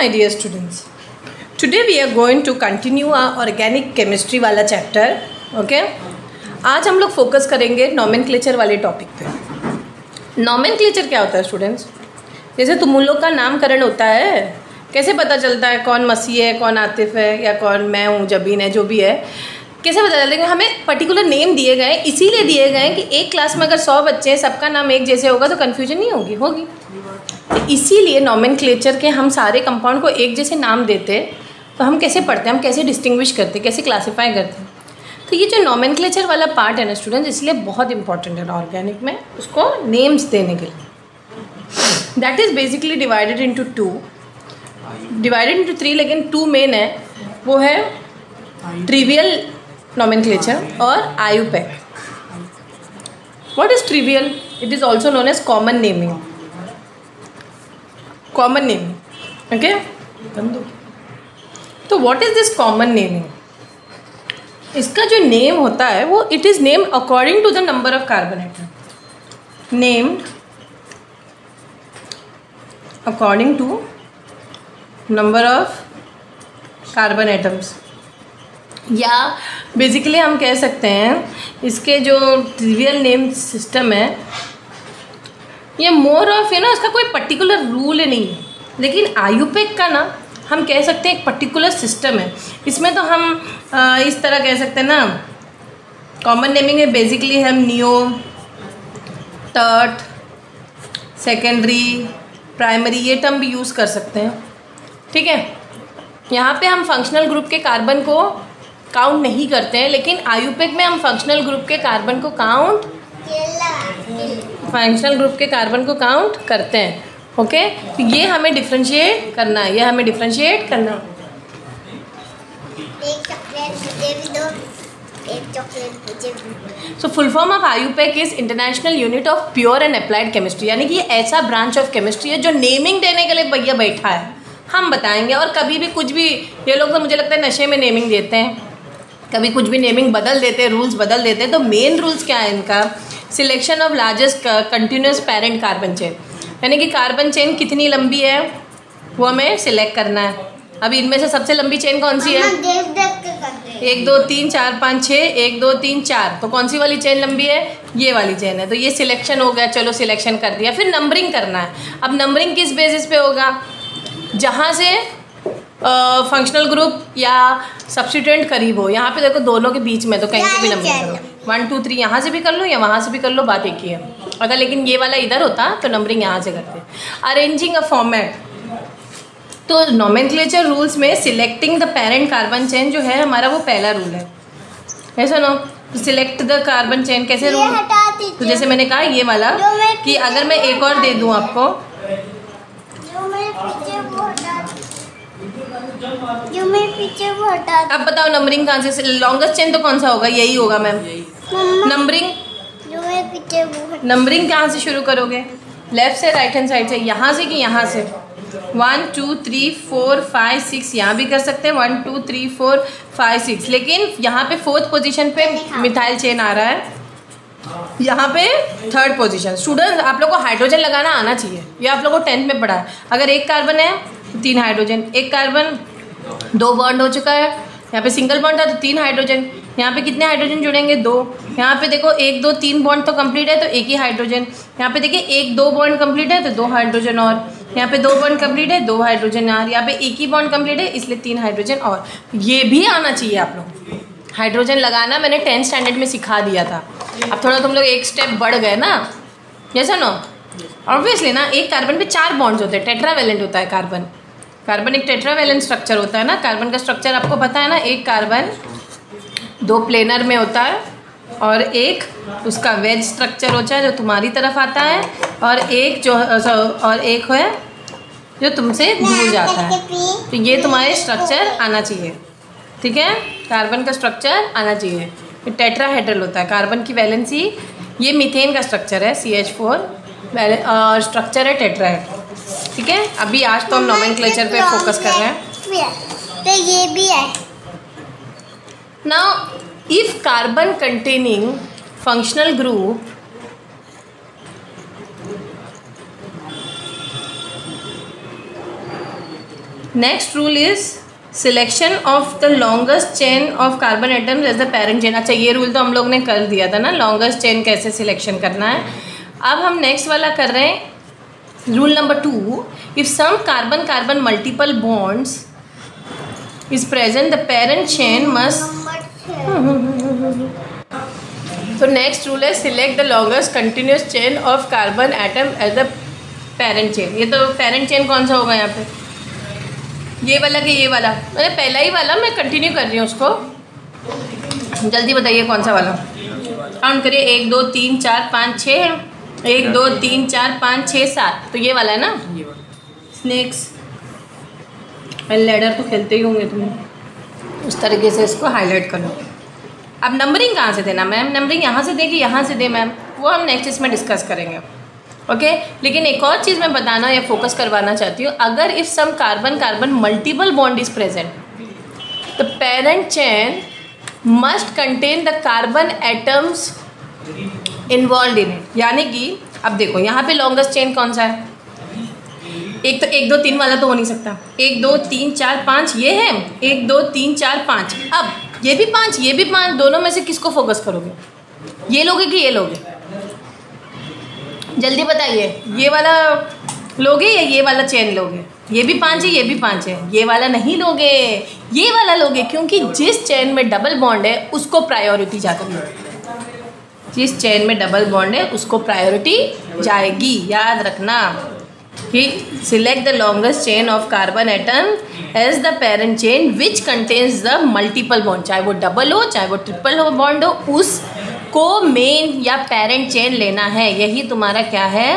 my dear students, today we are going to continue our organic chemistry वाला chapter. Okay, आज हम लोग focus करेंगे नॉमेनक्लेचर वाले टॉपिक पे. नॉमेनक्लेचर क्या होता है स्टूडेंट्स? जैसे तुम लोग का नामकरण होता है, कैसे पता चलता है कौन मसीह है, कौन आतिफ है, या कौन मैं हूँ, जबीन है, जो भी है, कैसे पता चलता है? हमें पर्टिकुलर नेम दिए गए, इसीलिए दिए गए कि एक क्लास में अगर 100 बच्चे हैं, सबका नाम एक जैसे होगा तो कन्फ्यूजन नहीं होगी. तो इसीलिए नॉमेनक्लेचर के हम सारे कंपाउंड को एक जैसे नाम देते. तो हम कैसे पढ़ते हैं, हम कैसे डिस्टिंग्विश करते, कैसे क्लासीफाई करते हैं. तो ये जो नॉमेनक्लेचर वाला पार्ट है ना स्टूडेंट्स, इसलिए बहुत इंपॉर्टेंट है ऑर्गेनिक में उसको नेम्स देने के लिए. That is basically divided into 3, लेकिन 2 मेन है. वो है ट्रिवियल नॉमेनक्लेचर और IUPAC. What is trivial? It is also known as common naming. Common naming, okay. तो what is this common naming? इसका जो नेम होता है वो it is named according to the number of carbon atom. Named according to number of carbon atoms. या basically हम कह सकते हैं इसके जो ट्रिवियल नेम सिस्टम है ये मोर ऑफ इसका कोई पर्टिकुलर रूल नहीं है. लेकिन आयुपैक का ना हम कह सकते हैं एक पर्टिकुलर सिस्टम है. इसमें तो हम इस तरह कह सकते हैं ना, कॉमन नेमिंग में बेसिकली हम नियो, टर्ट, सेकेंडरी, प्राइमरी ये टर्म भी यूज़ कर सकते हैं. ठीक है, यहाँ पे हम फंक्शनल ग्रुप के कार्बन को काउंट नहीं करते हैं, लेकिन आयुपैक में हम फंक्शनल ग्रुप के कार्बन को काउंट करते हैं. ओके, तो ये हमें डिफ्रेंशिएट करना है, so full form of IUPAC is international unit of pure and applied chemistry. यानी कि ये ऐसा ब्रांच ऑफ केमिस्ट्री है जो नेमिंग देने के लिए भैया बैठा है. हम बताएंगे, और कभी भी कुछ भी, ये लोग तो मुझे लगता है नशे में नेमिंग देते हैं, कभी कुछ भी नेमिंग बदल देते हैं, रूल्स बदल देते हैं. तो मेन रूल्स क्या है इनका? Selection of largest continuous parent carbon chain. यानी कि कार्बन चेन कितनी लंबी है वो हमें सिलेक्ट करना है. अभी इनमें से सबसे लंबी चेन कौन सी है? 1 2 3 4 5 6, 1 2 3 4. तो कौन सी वाली चेन लंबी है? ये वाली चेन है. तो ये सिलेक्शन हो गया, चलो सिलेक्शन कर दिया. फिर नंबरिंग करना है. अब नंबरिंग किस बेसिस पे होगा? जहाँ से फंक्शनल ग्रुप या सब्स्टिट्यूएंट करीब हो. यहाँ पे देखो दोनों के बीच में, तो कहीं से भी नंबरिंग करो. 1 2 3 यहाँ से भी कर लो या वहाँ से भी कर लो, बात एक ही है. अगर लेकिन ये वाला इधर होता तो नंबरिंग यहाँ से करते. Arranging a format. तो नॉमेनक्लेचर रूल्स में selecting the parent carbon chain जो है हमारा, वो पहला रूल है. ऐसा नो, सिलेक्ट द कार्बन चेन कैसे रूल? तो जैसे मैंने कहा ये वाला, कि अगर मैं एक और दे दूँ आपको, अब बताओ नंबरिंग कहाँ से? लॉन्गेस्ट चेन तो कौन सा होगा? यही होगा मैम. नंबरिंग कहाँ से शुरू करोगे? लेफ्ट से, राइट हैंड साइड से, यहाँ से कि यहाँ से? 1 2 3 4 5 6 यहाँ भी कर सकते हैं. 1 2 3 4 5 6. लेकिन यहाँ पे 4th पोजीशन पे मिथाइल चेन आ रहा है, यहाँ पे 3rd पोजीशन. स्टूडेंट्स आप लोग को हाइड्रोजन लगाना आना चाहिए, ये आप लोग को 10th में पढ़ा है. अगर एक कार्बन है तो 3 हाइड्रोजन, एक कार्बन 2 बॉन्ड हो चुका है, यहाँ पे सिंगल बॉन्ड था तो 3 हाइड्रोजन. यहाँ पे कितने हाइड्रोजन जुड़ेंगे? 2. यहाँ पे देखो 1 2 3 बॉन्ड तो कंप्लीट है तो एक ही हाइड्रोजन. यहाँ पे देखिए 1 2 बॉन्ड कंप्लीट है तो 2 हाइड्रोजन और. यहाँ पे 2 बॉन्ड कंप्लीट है, 2 हाइड्रोजन और. यहाँ पे एक ही बॉन्ड कंप्लीट है इसलिए 3 हाइड्रोजन और. ये भी आना चाहिए आप लोग. हाइड्रोजन लगाना मैंने 10th स्टैंडर्ड में सिखा दिया था. अब थोड़ा तुम लोग एक स्टेप बढ़ गए ना. जैसा नो, ऑब्वियसली ना, एक कार्बन पे 4 बॉन्ड्स होते हैं. टेट्रावेलेंट होता है कार्बन. कार्बन एक टेट्रावेलेंट स्ट्रक्चर होता है ना. कार्बन का स्ट्रक्चर आपको पता है ना, एक कार्बन 2 प्लेनर में होता है, और एक उसका वेज स्ट्रक्चर होता है जो तुम्हारी तरफ आता है, और एक है जो तुमसे दूर जाता है. तो ये तुम्हारे स्ट्रक्चर आना चाहिए. ठीक है, कार्बन का स्ट्रक्चर आना चाहिए. टेट्राहेड्रल होता है. कार्बन की वैलेंसी, ये मीथेन का स्ट्रक्चर है CH4, और स्ट्रक्चर है टेट्राहेड्रल. ठीक है, अभी आज तो हम नॉमेनक्लेचर पे फोकस कर रहे हैं. तो ये भी है. Now if carbon containing functional group next rule is selection of the longest chain of carbon atoms as the parent chain. अच्छा, ये रूल तो हम लोग ने कर दिया था ना, लॉन्गेस्ट चेन कैसे सिलेक्शन करना है। अब हम नेक्स्ट वाला कर रहे हैं rule number 2। If some carbon carbon multiple bonds is present the parent chain must. तो नेक्स्ट रूल है select the longest continuous chain of carbon atom as the parent chain. ये तो पेरेंट चेन कौन सा होगा यहाँ पे, ये वाला कि ये वाला? मैंने पहला ही वाला, मैं कंटिन्यू कर रही हूँ उसको। जल्दी बताइए कौन सा वाला। काउंट करिए, 1 2 3 4 5 6, 1 2 3 4 5 6 7। तो ये वाला है ना, स्नेक्स लैडर तो खेलते ही होंगे तुम, उस तरीके से इसको हाईलाइट करो। अब नंबरिंग कहाँ से देना मैम? नंबरिंग यहाँ से दे कि यहाँ से दे मैम, वो हम नेक्स्ट इसमें डिस्कस करेंगे। ओके लेकिन एक और चीज़ मैं बताना या फोकस करवाना चाहती हूँ, अगर if some carbon carbon multiple bond is present the parent chain must contain the carbon atoms involve in it. यानी कि अब देखो यहाँ पे लॉन्गेस्ट चेन कौन सा है? एक तो 1 2 3 वाला तो हो नहीं सकता। 1 2 3 4 5 ये है, 1 2 3 4 5। अब ये भी 5 ये भी 5, दोनों में से किसको फोकस करोगे? ये लोगे कि ये लोगे? जल्दी बताइए, ये वाला लोगे या ये वाला चेन लोगे? ये भी 5 है ये भी 5 है, ये वाला नहीं लोगे, ये वाला लोगे, क्योंकि जिस चेन में डबल बॉन्ड है उसको प्रायोरिटी ज़्यादा मिलेगी। जिस चेन में डबल बॉन्ड है उसको प्रायोरिटी जाएगी, याद रखना। कि select the longest chain of carbon atom as the parent chain which contains the multiple bond, चाहे वो डबल हो चाहे वो ट्रिपल हो बॉन्ड हो, उस को मेन या पेरेंट चेन लेना है। यही तुम्हारा क्या है?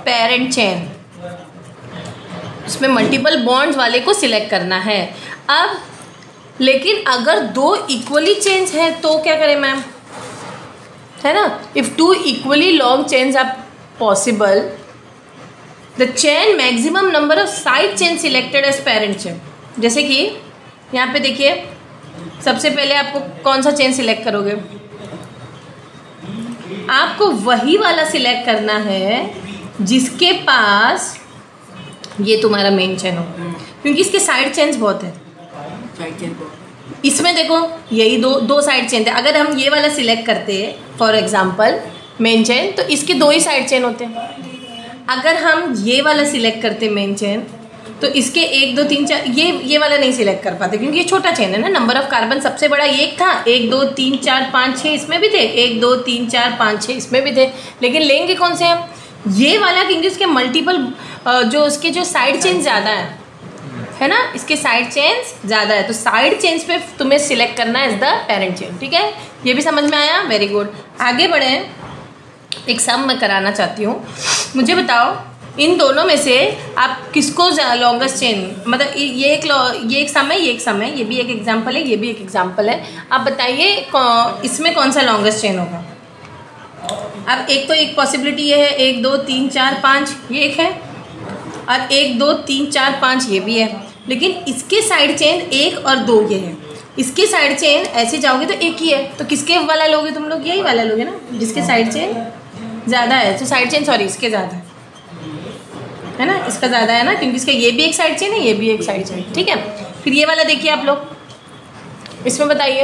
Parent chain. उसमें मल्टीपल बॉन्ड्स वाले को सिलेक्ट करना है। अब लेकिन अगर 2 इक्वली चेन्स हैं तो क्या करें मैम? है ना, if 2 equally long chains are possible the chain maximum number of side chain selected as parent chain. जैसे कि यहाँ पे देखिए, सबसे पहले आपको कौन सा चेन सिलेक्ट करोगे? आपको वही वाला सिलेक्ट करना है जिसके पास ये तुम्हारा मेन चेन हो, क्योंकि इसके साइड चेन्स बहुत है। इसमें देखो यही दो साइड चेन थे। अगर हम ये वाला सिलेक्ट करते फॉर एग्जांपल मेन चेन, तो इसके 2 ही साइड चेन होते हैं। अगर हम ये वाला सिलेक्ट करते मेन चेन, तो इसके 1 2 3 4 ये वाला नहीं सिलेक्ट कर पाते, क्योंकि ये छोटा चेन है ना। नंबर ऑफ कार्बन सबसे बड़ा ये था, 1 2 3 4 5 6 इसमें भी थे, 1 2 3 4 5 6 इसमें भी थे। लेकिन लेंगे कौन से हम? ये वाला, क्योंकि इसके मल्टीपल जो उसके जो साइड चेन ज़्यादा है ना, इसके साइड चेन्स ज़्यादा है, तो साइड चेन्स पे तुम्हें सिलेक्ट करना है एज द पेरेंट चेन। ठीक है, ये भी समझ में आया? Very good. आगे बढ़े, एक सम मैं कराना चाहती हूँ। मुझे बताओ इन दोनों में से आप किसको लॉन्गेस्ट चेन, मतलब ये एक सम है, ये एक सम है, ये भी एक एग्जांपल है, ये भी एक एग्जांपल है। आप बताइए इसमें कौन सा लॉन्गेस्ट चेन होगा? अब एक तो एक पॉसिबिलिटी ये है, 1 2 3 4 5 ये एक है, और 1 2 3 4 5 ये भी है। लेकिन इसके साइड चेन 1 और 2 ये है, इसके साइड चेन ऐसे जाओगे तो एक ही है। तो किसके वाला लोगे तुम लोग? यही वाला लोगे ना, जिसके साइड चेन ज़्यादा है। तो साइड चेन सॉरी इसके ज़्यादा है ना, इसका ज़्यादा है ना, क्योंकि इसका ये भी एक साइड चेन है, ये भी एक साइड चेन। ठीक है, फिर ये वाला देखिए आप लोग, इसमें बताइए।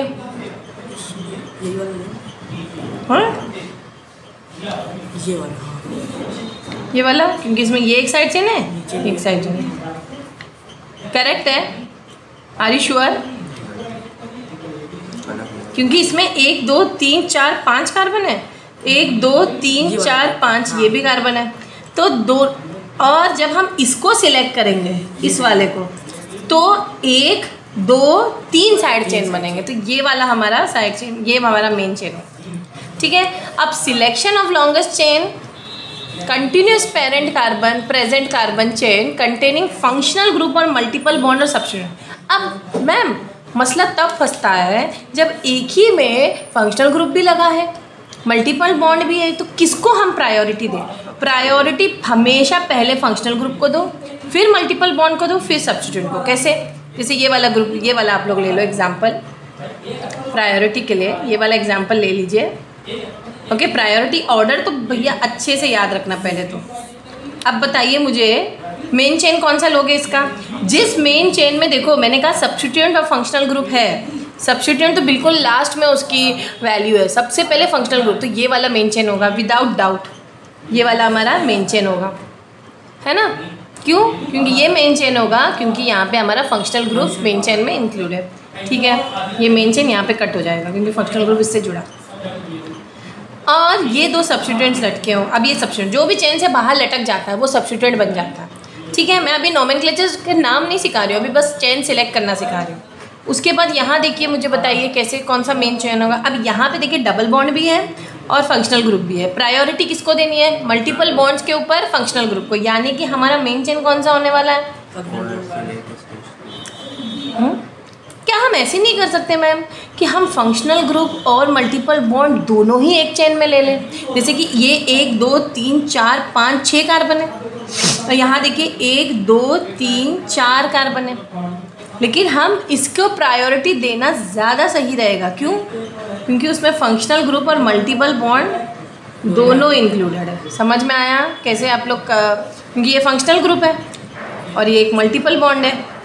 हाँ ये वाला, क्योंकि इसमें ये एक साइड चेन है, एक साइड चेन है। करेक्ट है? Are you sure? क्योंकि इसमें 1 2 3 4 5 कार्बन है, 1 2 3 4 5 ये भी कार्बन है। तो 2, और जब हम इसको सिलेक्ट करेंगे इस वाले को, तो 1 2 3 साइड चेन बनेंगे। तो ये वाला हमारा साइड चेन, ये हमारा मेन चेन है। ठीक है, अब selection of longest chain continuous parent carbon present carbon chain containing functional group और मल्टीपल बॉन्ड और सब्स्टिट्यूएंट। अब मैम मसला तब फंसता है जब एक ही में फंक्शनल ग्रुप भी लगा है, मल्टीपल बॉन्ड भी है, तो किसको हम प्रायोरिटी दें? प्रायोरिटी हमेशा पहले फंक्शनल ग्रुप को दो, फिर मल्टीपल बॉन्ड को दो, फिर सब्स्टिट्यूएंट को। कैसे? जैसे ये वाला ग्रुप, ये वाला आप लोग ले लो एग्जाम्पल प्रायोरिटी के लिए, ये वाला एग्जाम्पल ले लीजिए। ओके, प्रायोरिटी ऑर्डर तो भैया अच्छे से याद रखना पहले तो। अब बताइए मुझे मेन चेन कौन सा लोगे इसका? जिस मेन चेन में देखो मैंने कहा सब्स्टिट्यूएंट और फंक्शनल ग्रुप है, सब्स्टिट्यूएंट तो बिल्कुल लास्ट में उसकी वैल्यू है, सबसे पहले फंक्शनल ग्रुप, तो ये वाला मेन चेन होगा विदाउट डाउट, ये वाला हमारा मेन चेन होगा, है ना। क्यों? क्योंकि ये मेन चेन होगा, क्योंकि यहाँ पे हमारा फंक्शनल ग्रुप मेन चेन में इंक्लूड है, ठीक है। ये मेन चेन यहाँ पे कट हो जाएगा क्योंकि फंक्शनल ग्रुप इससे जुड़ा, और ये दो सब्स्टिट्यूएंट्स लटके हों। अब ये सब्स्टिट्यूएंट जो भी चेन से बाहर लटक जाता है वो सब्स्टिट्यूएंट बन जाता है, ठीक है। मैं अभी नोमेनक्लेचर के नाम नहीं सिखा रही हूँ, अभी बस चेन सिलेक्ट करना सिखा रही हूँ। उसके बाद यहाँ देखिए, मुझे बताइए कैसे कौन सा मेन चेन होगा। अब यहाँ पे देखिए डबल बॉन्ड भी है और फंक्शनल ग्रुप भी है। प्रायोरिटी किसको देनी है? मल्टीपल बॉन्ड्स के ऊपर फंक्शनल ग्रुप को, यानी कि हमारा मेन चेन कौन सा होने वाला है? क्या हम ऐसे नहीं कर सकते मैम कि हम फंक्शनल ग्रुप और मल्टीपल बॉन्ड दोनों ही एक चेन में ले लें? जैसे कि ये 1 2 3 4 5 6 कार्बन है, और यहाँ देखिए 1 2 3 4 कार्बन है, लेकिन हम इसको प्रायोरिटी देना ज़्यादा सही रहेगा। क्यों? क्योंकि उसमें फंक्शनल ग्रुप और मल्टीपल बॉन्ड दोनों इंक्लूडेड है। समझ में आया कैसे आप लोग क्योंकि ये फंक्शनल ग्रुप है और ये एक मल्टीपल बॉन्ड है।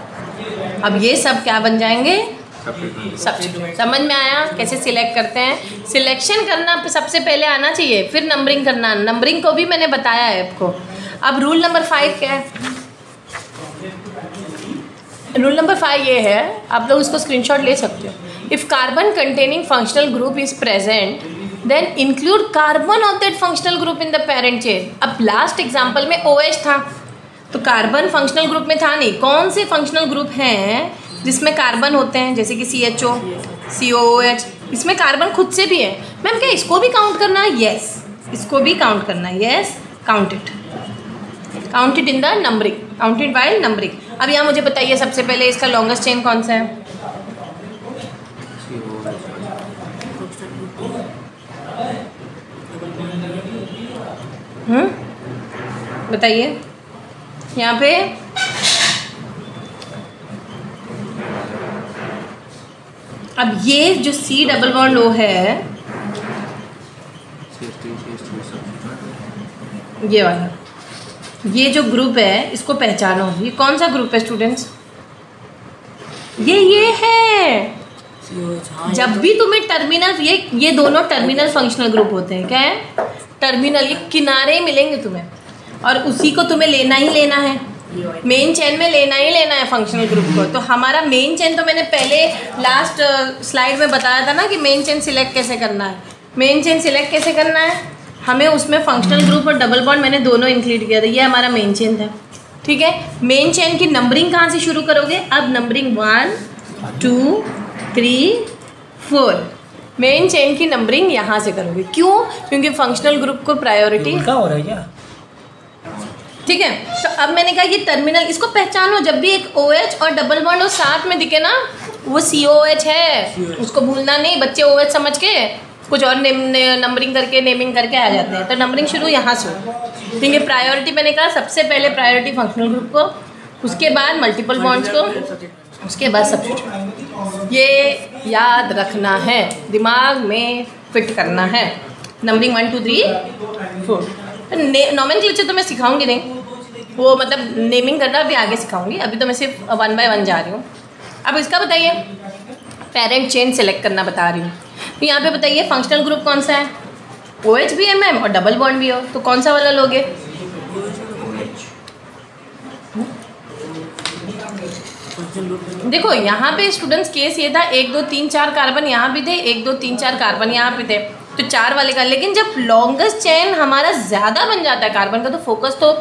अब ये सब क्या बन जाएंगे? सब्स्टिट्यूएंट। समझ में आया कैसे सिलेक्ट करते हैं? सिलेक्शन करना सबसे पहले आना चाहिए, फिर नंबरिंग करना। नंबरिंग को भी मैंने बताया है आपको। अब रूल नंबर 5 क्या है? रूल नंबर 5 ये है, आप लोग इसको स्क्रीनशॉट ले सकते हो। If carbon containing functional group is present then include carbon of that functional group in the parent chain. अब लास्ट एग्जाम्पल में OH था, तो कार्बन फंक्शनल ग्रुप में था नहीं। कौन से फंक्शनल ग्रुप हैं जिसमें कार्बन होते हैं? जैसे कि CHO, COOH, इसमें कार्बन खुद से भी है। मैम क्या इसको भी काउंट करना है? यस, इसको भी काउंट करना है। Yes, count it in the numbering, count it by numbering. अब यहाँ मुझे बताइए सबसे पहले इसका लॉन्गेस्ट चेन कौन सा है? बताइए यहाँ पे। अब ये जो C डबल बॉन्ड O है, ये वाला, ये जो ग्रुप है इसको पहचानो। ये कौन सा ग्रुप है स्टूडेंट्स? ये है। जब भी तुम्हें टर्मिनल, ये दोनों टर्मिनल फंक्शनल ग्रुप होते हैं। क्या है? टर्मिनल, ये किनारे मिलेंगे तुम्हें, और उसी को तुम्हें लेना ही लेना है, मेन चेन में लेना ही लेना है फंक्शनल ग्रुप को। तो हमारा मेन चेन तो मैंने पहले लास्ट स्लाइड में बताया था ना कि मेन चेन सिलेक्ट कैसे करना है। मेन चेन सिलेक्ट कैसे करना है? हमें उसमें फंक्शनल ग्रुप और डबल बॉन्ड मैंने दोनों इंक्लूड किया था। ये हमारा मेन चेन था, ठीक है। मेन चेन की नंबरिंग कहाँ से शुरू करोगे? अब नंबरिंग 1 2 3 4, मेन चेन की नंबरिंग यहाँ से करोगे। क्यों? क्योंकि फंक्शनल ग्रुप को प्रायोरिटी क्या हो रहा है क्या? ठीक है। तो अब मैंने कहा ये टर्मिनल, इसको पहचानो। जब भी एक OH और डबल बॉन्ड और साथ में दिखे ना, वो COOH है, उसको भूलना नहीं। बच्चे OH समझ के कुछ और नंबरिंग करके नेमिंग करके आ जाते हैं। तो नंबरिंग शुरू यहाँ से हो, ठीक है। प्रायोरिटी मैंने कहा सबसे पहले प्रायोरिटी फंक्शनल ग्रुप को, उसके बाद मल्टीपल बॉन्ड्स को, उसके बाद सब्स्टिट्यूएंट। ये याद रखना है, दिमाग में फिट करना है। नंबरिंग 1 2 3 4। नोमेनक्लेचर तो मैं सिखाऊंगी नहीं, वो मतलब नेमिंग करना भी आगे सिखाऊंगी। अभी तो मैं सिर्फ 1 बाय 1 जा रही हूँ। अब इसका बताइए, पेरेंट चेन सेलेक्ट करना बता रही हूँ। तो यहाँ पे बताइए फंक्शनल ग्रुप कौन सा है? OH भी है मैम और डबल बॉन्ड भी हो, तो कौन सा वाला लोगे? देखो यहाँ पे स्टूडेंट्स केस ये था 1 2 3 4 कार्बन यहाँ भी थे, 1 2 3 4 कार्बन यहाँ पे थे, तो 4 वाले का। लेकिन जब लॉन्गेस्ट चेन हमारा ज़्यादा बन जाता है कार्बन का, तो फोकस तो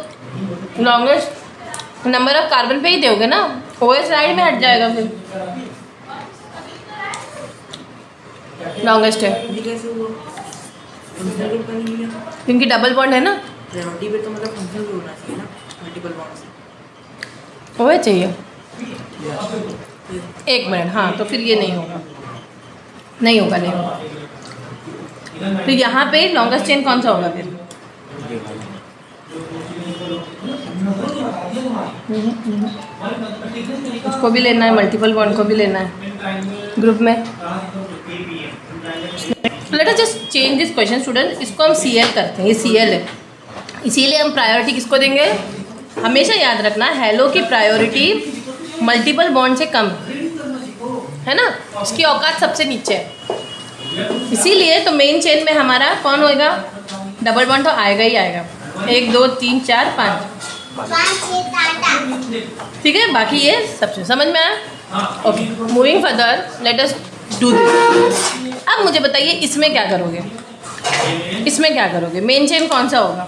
लॉन्गेस्ट नंबर ऑफ कार्बन पे ही दोगे ना। OH साइड में हट जाएगा, फिर लॉन्गेस्ट है क्योंकि डबल बॉन्ड है ना। OH चाहिए। एक मिनट, हाँ तो फिर ये नहीं होगा, नहीं होगा, नहीं होगा। तो यहाँ पे लॉन्गेस्ट चेन कौन सा होगा फिर? उसको भी लेना है, मल्टीपल बॉन्ड को भी लेना है ग्रुप में। Let us just change this question student. इसको हम CL करते हैं, ये CL है, इसीलिए हम प्रायोरिटी किसको देंगे? हमेशा याद रखना, हेलो की प्रायोरिटी मल्टीपल बॉन्ड से कम है ना, इसकी औकात सबसे नीचे है। इसीलिए तो मेन चेन में हमारा कौन होएगा, डबल बॉन्ड तो आएगा ही आएगा। 1 2 3 4 5 ठीक है, बाकी ये सबसे समझ में आया। Okay, moving further, let us do this. अब मुझे बताइए इसमें क्या करोगे, इसमें क्या करोगे, मेन चेन कौन सा होगा?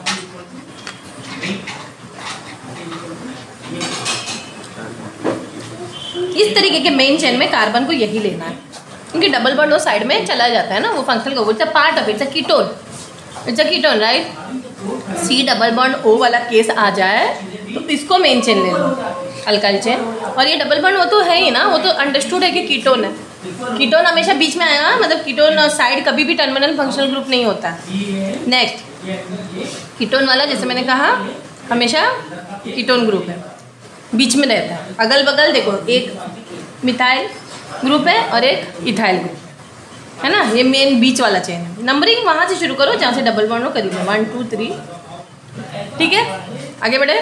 इस तरीके के मेन चेन में कार्बन को यही लेना है, क्योंकि डबल बॉन्ड वो साइड में चला जाता है ना, वो functional group, it's a part of it's a ketone, it's a ketone right. C double bond O वाला केस आ जाए तो इसको मेन चेन ले लो, अल्काइल चेन। और ये डबल बॉन्ड वो तो है ही ना, वो तो अंडरस्टूड है कि कीटोन है। कीटोन हमेशा बीच में आएगा, मतलब कीटोन साइड कभी भी टर्मिनल फंक्शनल ग्रुप नहीं होता। नेक्स्ट, कीटोन वाला जैसे मैंने कहा हमेशा कीटोन ग्रुप है, बीच में रहता है। अगल बगल देखो, एक मिथाइल ग्रुप है और एक इथाइल ग्रुप है ना, ये मेन बीच वाला चेन है। नंबरिंग वहाँ से शुरू करो जहाँ से डबल बॉन्ड हो, करीब 1 2 3 ठीक है, आगे बढ़े।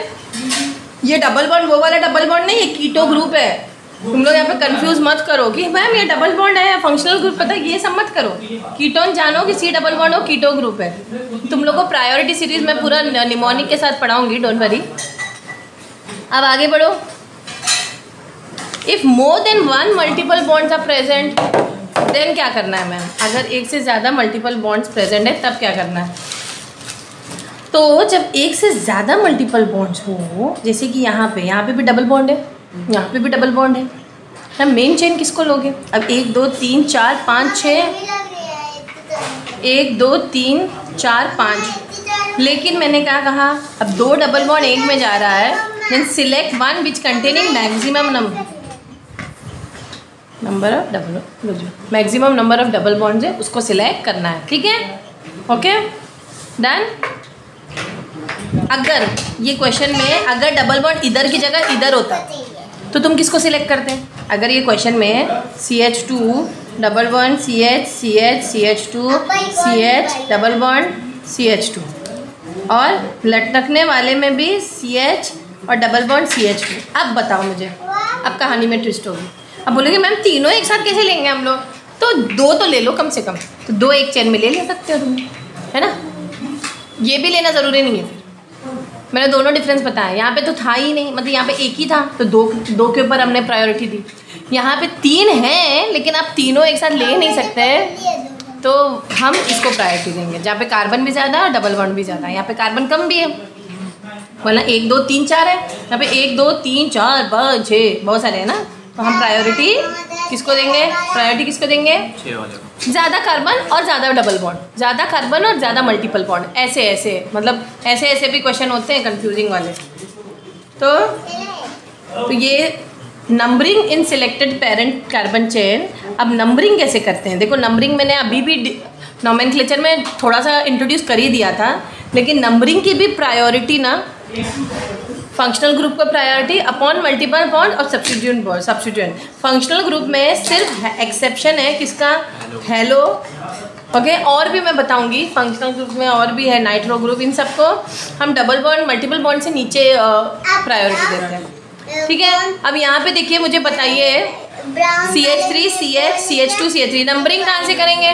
ये डबल बॉन्ड वो वाला डबल बॉन्ड नहीं, ये कीटो ग्रुप है। तुम लोग यहाँ पे कंफ्यूज मत करो कि मैम ये डबल बॉन्ड है फंक्शनल ग्रुप, पता है, ये सब मत करो। कीटोन जानो कि सी डबल बॉन्ड हो, कीटो ग्रुप है। तुम लोग को प्रायोरिटी सीरीज में पूरा निमोनिक के साथ पढ़ाऊंगी, डोंट वरी। अब आगे बढ़ो। If more than 1 multiple bonds are present, then क्या करना है मैम? अगर एक से ज़्यादा मल्टीपल बॉन्ड्स प्रेजेंट है तब क्या करना है? तो जब एक से ज़्यादा मल्टीपल बॉन्ड्स हो, जैसे कि यहाँ पे भी डबल बॉन्ड है, यहाँ पे भी डबल बॉन्ड है, हम मेन चेन किसको लोगे? अब 1 2 3 4 5 6, 1 2 3 4 5, लेकिन मैंने क्या कहा, अब 2 डबल बॉन्ड एक में जा रहा है, then select 1 which containing maximum number of maximum number of double bonds है, उसको सिलेक्ट करना है, ठीक है, ओके डन। अगर ये क्वेश्चन में अगर डबल बॉन्ड इधर की जगह इधर होता तो तुम किसको सिलेक्ट करते? अगर ये क्वेश्चन में CH2 double bond CH CH CH2 CH double bond CH2 और लटकने वाले में भी CH और डबल बॉन्ड CH2, अब बताओ मुझे, अब कहानी में ट्विस्ट होगी। अब बोलोगे मैम तीनों एक साथ कैसे लेंगे हम लोग? तो 2 तो ले लो कम से कम, तो 2 एक चेन में ले सकते हो तुम, है ना। ये भी लेना ज़रूरी नहीं है, फिर मैंने दोनों डिफरेंस बताया। यहाँ पे तो था ही नहीं, मतलब यहाँ पे एक ही था तो दो के ऊपर हमने प्रायोरिटी दी। यहाँ पे 3 हैं लेकिन आप तीनों एक साथ ले नहीं सकते, तो हम इसको प्रायोरिटी देंगे जहाँ पे कार्बन भी ज़्यादा है और डबल बॉन्ड भी ज़्यादा है। यहाँ पे कार्बन कम भी है, वरना 1 2 3 4 है, यहाँ पे 1 2 3 4 5 6 बहुत सारे हैं ना, तो हम प्रायोरिटी किसको देंगे? प्रायोरिटी किसको देंगे? ज़्यादा कार्बन और ज़्यादा डबल बॉन्ड, ज़्यादा कार्बन और ज़्यादा मल्टीपल बॉन्ड, ऐसे ऐसे, मतलब ऐसे ऐसे भी क्वेश्चन होते हैं कंफ्यूजिंग वाले। तो ये नंबरिंग इन सिलेक्टेड पेरेंट कार्बन चेन। अब नंबरिंग कैसे करते हैं? देखो नंबरिंग मैंने अभी भी नोमेनक्लेचर में थोड़ा सा इंट्रोड्यूस कर ही दिया था, लेकिन नंबरिंग की भी प्रायोरिटी ना फंक्शनल ग्रुप का प्रायोरिटी अपॉन मल्टीपल बॉन्ड और सब्स्टिट्यूएंट। फंक्शनल ग्रुप में सिर्फ एक्सेप्शन है किसका? Hello, okay. और भी मैं बताऊंगी फंक्शनल ग्रुप में और भी है, नाइट्रो ग्रुप, इन सबको हम डबल बॉन्ड मल्टीपल बॉन्ड से नीचे प्रायोरिटी देते हैं, ठीक है। अब यहाँ पे देखिए, मुझे बताइए CH3 CH CH2 CH3 numbering कहाँ से करेंगे?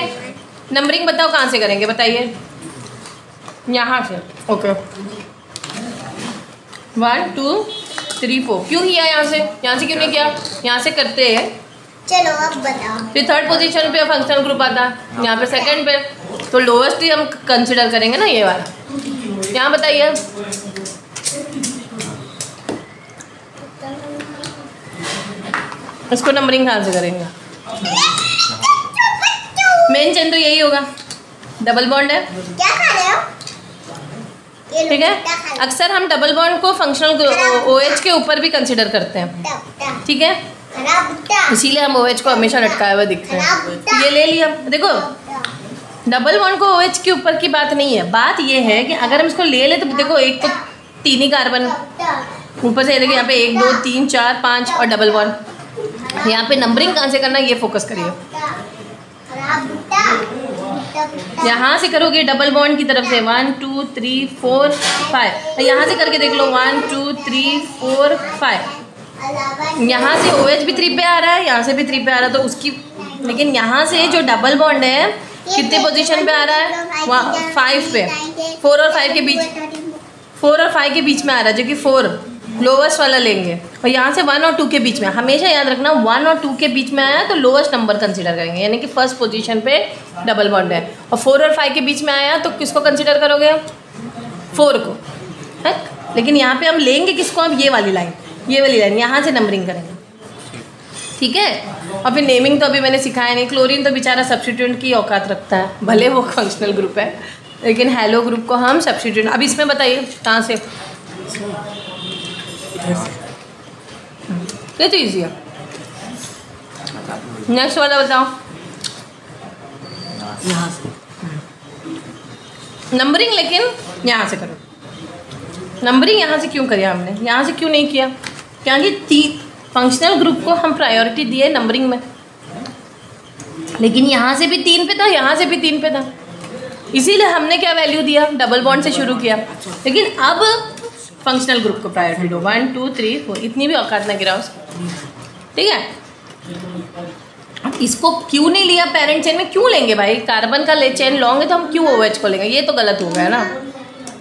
नंबरिंग बताओ कहाँ से करेंगे, बताइए। यहाँ से, ओके 1 2 3 4 क्यों किया यहाँ से क्यों नहीं किया? यहाँ से करते हैं, चलो अब बताओ। फिर 3rd पोजीशन पे फंक्शनल ग्रुप आता है, यहाँ पे 2nd पे, तो लोवेस्ट ही हम कंसिडर करेंगे ना ये वाला। यहाँ बताइए, इसको नंबरिंग कहाँ से करेंगे? मेन चेन तो यही होगा, डबल बॉन्ड है, क्या खा रहे हो? ठीक है। अक्सर हम डबल बॉन्ड को फंक्शनल OH के ऊपर भी कंसिडर करते हैं, ठीक है, इसीलिए हम OH को हमेशा लटकाए हुए दिखते हैं। ये ले लिया। देखो डबल बॉन्ड को OH के ऊपर की बात नहीं है, बात ये है कि अगर हम इसको ले ले तो देखो एक तो 3 ही कार्बन ऊपर से, देखिए यहाँ पे 1 2 3 4 5 और डबल बॉन्ड। यहाँ पे नंबरिंग कहाँ से करना है ये फोकस करिए। यहाँ से करोगे डबल बॉन्ड की तरफ से 1 2 3 4 5, यहाँ से करके देख लो 1 2 3 4 5, यहाँ से OH भी 3 पे आ रहा है, यहाँ से भी 3 पे आ रहा है, तो उसकी, लेकिन यहाँ से जो डबल बॉन्ड है कितने पोजीशन पे आ रहा है? 5 पे, 4 और 5 के बीच, 4 और 5 के बीच में आ रहा है, जो कि 4 लोवेस्ट वाला लेंगे। और यहाँ से 1 और 2 के बीच में, हमेशा याद रखना 1 और 2 के बीच में आया तो लोवेस्ट नंबर कंसीडर करेंगे, यानी कि फर्स्ट पोजीशन पे डबल बॉन्ड है। और 4 और 5 के बीच में आया तो किसको कंसीडर करोगे? 4 को है। लेकिन यहाँ पे हम लेंगे किसको? अब ये वाली लाइन, ये वाली लाइन, यहाँ से नंबरिंग करेंगे, ठीक है। और फिर नेमिंग तो अभी मैंने सिखाया नहीं। क्लोरीन तो बेचारा सब्स्टिट्यूएंट की औकात रखता है, भले वो फंक्शनल ग्रुप है, लेकिन हैलो ग्रुप को हम सब्स्टिट्यूएंट। अब इसमें बताइए कहाँ से? ये तो ईजी है। नेक्स्ट वाला बताओ। यहाँ से नंबरिंग, लेकिन यहाँ से करो। नंबरिंग यहाँ से क्यों किया हमने, यहाँ से क्यों नहीं किया? क्योंकि फंक्शनल ग्रुप को हम प्रायोरिटी दिए नंबरिंग में, लेकिन यहाँ से भी 3 पे था, यहाँ से भी 3 पे था, इसीलिए हमने क्या वैल्यू दिया? डबल बॉन्ड से शुरू किया। लेकिन अब फंक्शनल ग्रुप को प्रायोरिटी दो, 1 2 3 4, इतनी भी औकात ना गिराओ, ठीक है। इसको क्यों नहीं लिया पेरेंट चेन में? क्यों लेंगे भाई? कार्बन का चेन लॉन्ग है तो हम क्यों OH को लेंगे? ये तो गलत हो गया ना।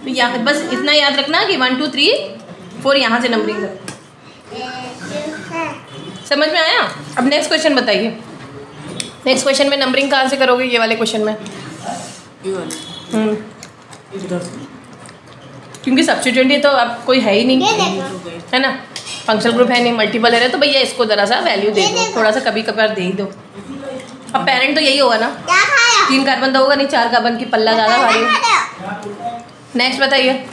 तो यहाँ बस इतना याद रखना कि 1 2 3 4 यहाँ से नंबरिंग करो। समझ में आया? अब नेक्स्ट क्वेश्चन बताइए। नेक्स्ट क्वेश्चन में नंबरिंग कहाँ से करोगे? ये वाले क्वेश्चन में क्योंकि सब्स्टिट्यूएंट ये तो अब कोई है ही नहीं, है ना, फंक्शनल ग्रुप है नहीं, मल्टीपल है, तो भैया इसको ज़रा सा वैल्यू दे दो, थोड़ा सा कभी कभार दे ही दो। अब पेरेंट तो यही होगा ना, 3 कार्बन तो होगा नहीं, 4 कार्बन की पल्ला ज़्यादा भारी है। नेक्स्ट बताइए।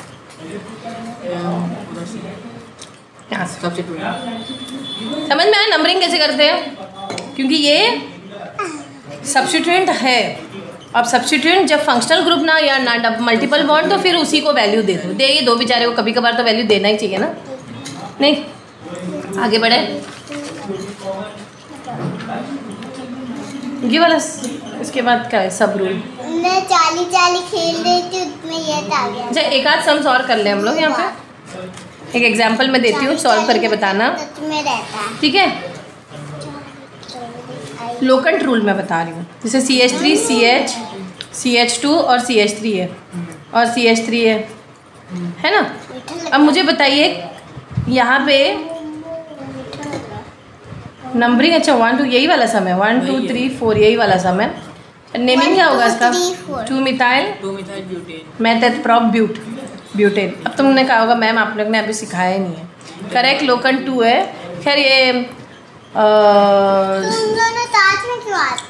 यहाँ से समझ में आया नंबरिंग कैसे करते हैं? क्योंकि ये सब्स्टिट्यूएंट है। अब सब्स्टिट्यूएंट जब फंक्शनल ग्रुप ना या ना मल्टीपल बॉन्ड, तो फिर उसी को वैल्यू दे दो, दे ही दो बेचारे को, कभी कभार तो वैल्यू देना ही चाहिए ना। नहीं आगे बढ़े। ये वाला इसके बाद क्या है? सब रूल मैं चाली खेल रही थी, उसमें ये आ गया। अच्छा, एक आध सम्स और कर ले हम लोग यहाँ पे। एक एग्जाम्पल मैं देती हूँ, सॉल्व करके बताना, ठीक है। लोकेंट रूल मैं बता रही हूँ, जैसे CH3 CH CH2 और CH3 है और CH3 है ना। अब मुझे बताइए यहाँ पे नंबरिंग, अच्छा 1 2 यही वाला सम है, 1 2 3 4 यही वाला सम है। नेमिंग क्या होगा इसका? 2 methyl butane, method prop butane. अब तुमने कहा होगा मैम आप लोग ने अभी सिखाया ही नहीं है। करेक्ट, लोकेंट 2 है। खैर ये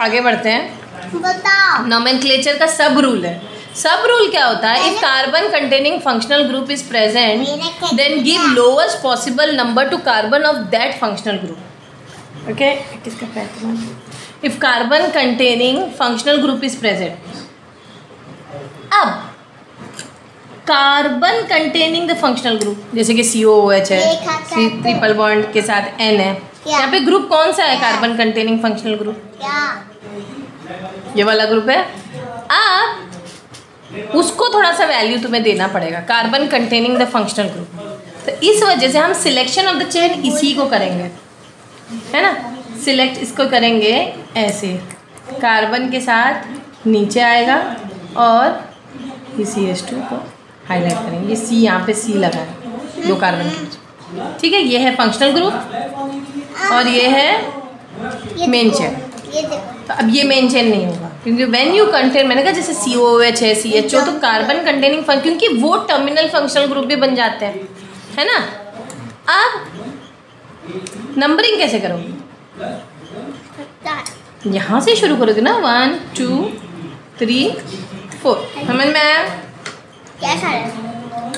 आगे बढ़ते हैं। बताओ। नोमेनक्लेचर का सब रूल है। सब रूल क्या होता है? If carbon containing functional group is present, then give lowest possible number to carbon of that functional group. Okay, किसका pattern? If carbon containing functional group is present, अब carbon containing the functional group, जैसे कि COOH है, triple bond के साथ N है, यहाँ पे ग्रुप कौन सा है? कार्बन कंटेनिंग फंक्शनल ग्रुप, ये वाला ग्रुप है। अब उसको थोड़ा सा वैल्यू तुम्हें देना पड़ेगा, carbon containing the functional group. तो इस वजह से हम सिलेक्शन ऑफ द चेन इसी को करेंगे, है ना। सिलेक्ट इसको करेंगे ऐसे, कार्बन के साथ नीचे आएगा और ये CH2 को हाईलाइट करेंगे। ये C, यहाँ पे C लगा है 2 कार्बन के बीच, ठीक है। ये है फंक्शनल ग्रुप और ये है मेन चेन। तो अब ये मेन चेन नहीं होगा, क्योंकि व्हेन यू कंटेन, मैंने कहा जैसे COOH है, CHO, तो कार्बन कंटेनिंग क्योंकि वो टर्मिनल फंक्शनल ग्रुप भी बन जाते हैं, है ना। अब नंबरिंग कैसे करोगे? यहाँ से शुरू करोगे ना, 1 2 3 4, समझ में आया?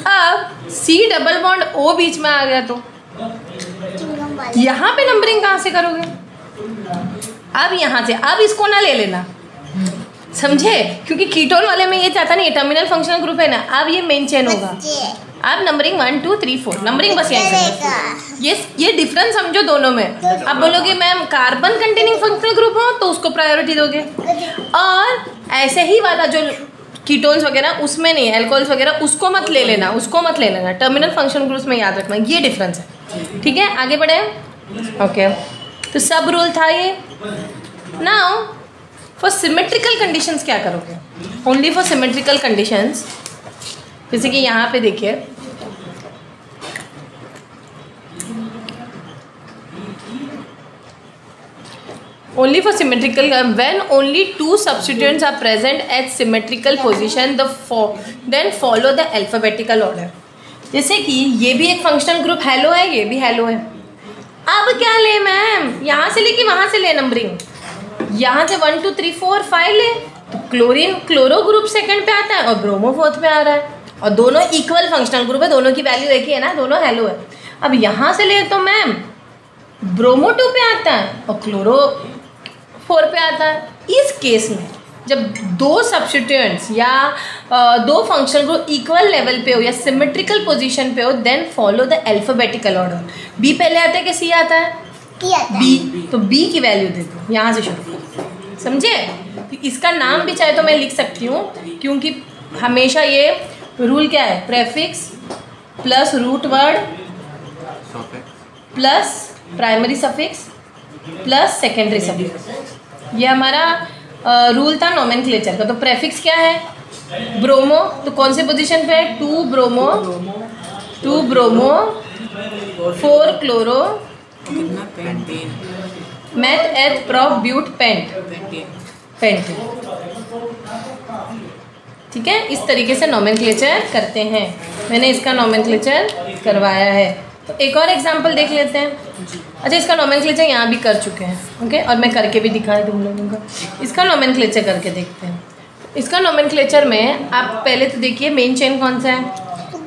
अब C डबल बॉन्ड O बीच में आ गया, तो यहाँ पे नंबरिंग कहाँ से करोगे? अब यहाँ से, अब इसको ना ले लेना, समझे, क्योंकि कीटोन वाले में ये चाहता नहीं, टर्मिनल फंक्शनल ग्रुप है ना। अब ये मेन चेन होगा। अब नंबरिंग 1 2 3 4, नंबरिंग बस यहीं से। ये डिफरेंस समझो दोनों में। अब बोलोगे ma'am carbon containing functional group हो तो उसको प्रायोरिटी दोगे, और ऐसे ही वाला जो कीटोन्स वगैरह उसमें नहीं, अल्कोहल्स वगैरह उसको मत ले लेना, उसको मत ले लेना। टर्मिनल फंक्शनल ग्रुप्स में याद रखना, ये डिफरेंस है। ठीक है, आगे बढ़े। ओके, तो सब रूल था ये। नाउ फॉर सिमेट्रिकल कंडीशंस क्या करोगे? ओनली फॉर सिमेट्रिकल कंडीशंस, जैसे कि यहाँ पे देखिए, only for symmetrical when only two substituents are present at symmetrical position then follow the alphabetical order। जैसे कि ये भी एक फंक्शनल ग्रुप हेलो है, ये भी हेलो है। अब क्या ले मैम? यहाँ से ले कि वहाँ से ले नंबरिंग? यहाँ से 1 2 3 4 5 ले तो क्लोरीन क्लोरो ग्रुप सेकंड पे आता है और ब्रोमो फोर्थ पे आ रहा है, और दोनों इक्वल फंक्शनल ग्रुप है, दोनों की वैल्यू एक ही है ना, दोनों हेलो है। अब यहाँ से ले तो मैम ब्रोमो 2 पे आता है और क्लोरो 4 पे आता है। इस केस में जब दो सब्स्टिट्यूएंट्स या दो फंक्शनल ग्रुप इक्वल लेवल पे हो या सिमेट्रिकल पोजीशन पे हो, then follow the alphabetical order. B पहले आता है कि सी आता है? बी, तो बी की वैल्यू दे दो, यहाँ से शुरू, समझे? तो इसका नाम भी चाहे तो मैं लिख सकती हूँ, क्योंकि हमेशा ये रूल क्या है, prefix plus root word plus primary suffix plus secondary suffix, ये हमारा रूल था नोमेनक्लेचर का। तो प्रेफिक्स क्या है? ब्रोमो, तो कौन से पोजीशन पे है? 2 bromo 4 chloro meth eth prop but pent. ठीक है, इस तरीके से नोमेनक्लेचर करते हैं। मैंने इसका नोमेनक्लेचर करवाया है। तो एक और एग्जांपल देख लेते हैं। अच्छा, इसका नोमेनक्लेचर यहाँ भी कर चुके हैं, ओके, और मैं करके भी दिखा दूँ लोगों का। इसका नोमेनक्लेचर करके देखते हैं। इसका नोमेनक्लेचर में आप पहले तो देखिए मेन चेन कौन सा है,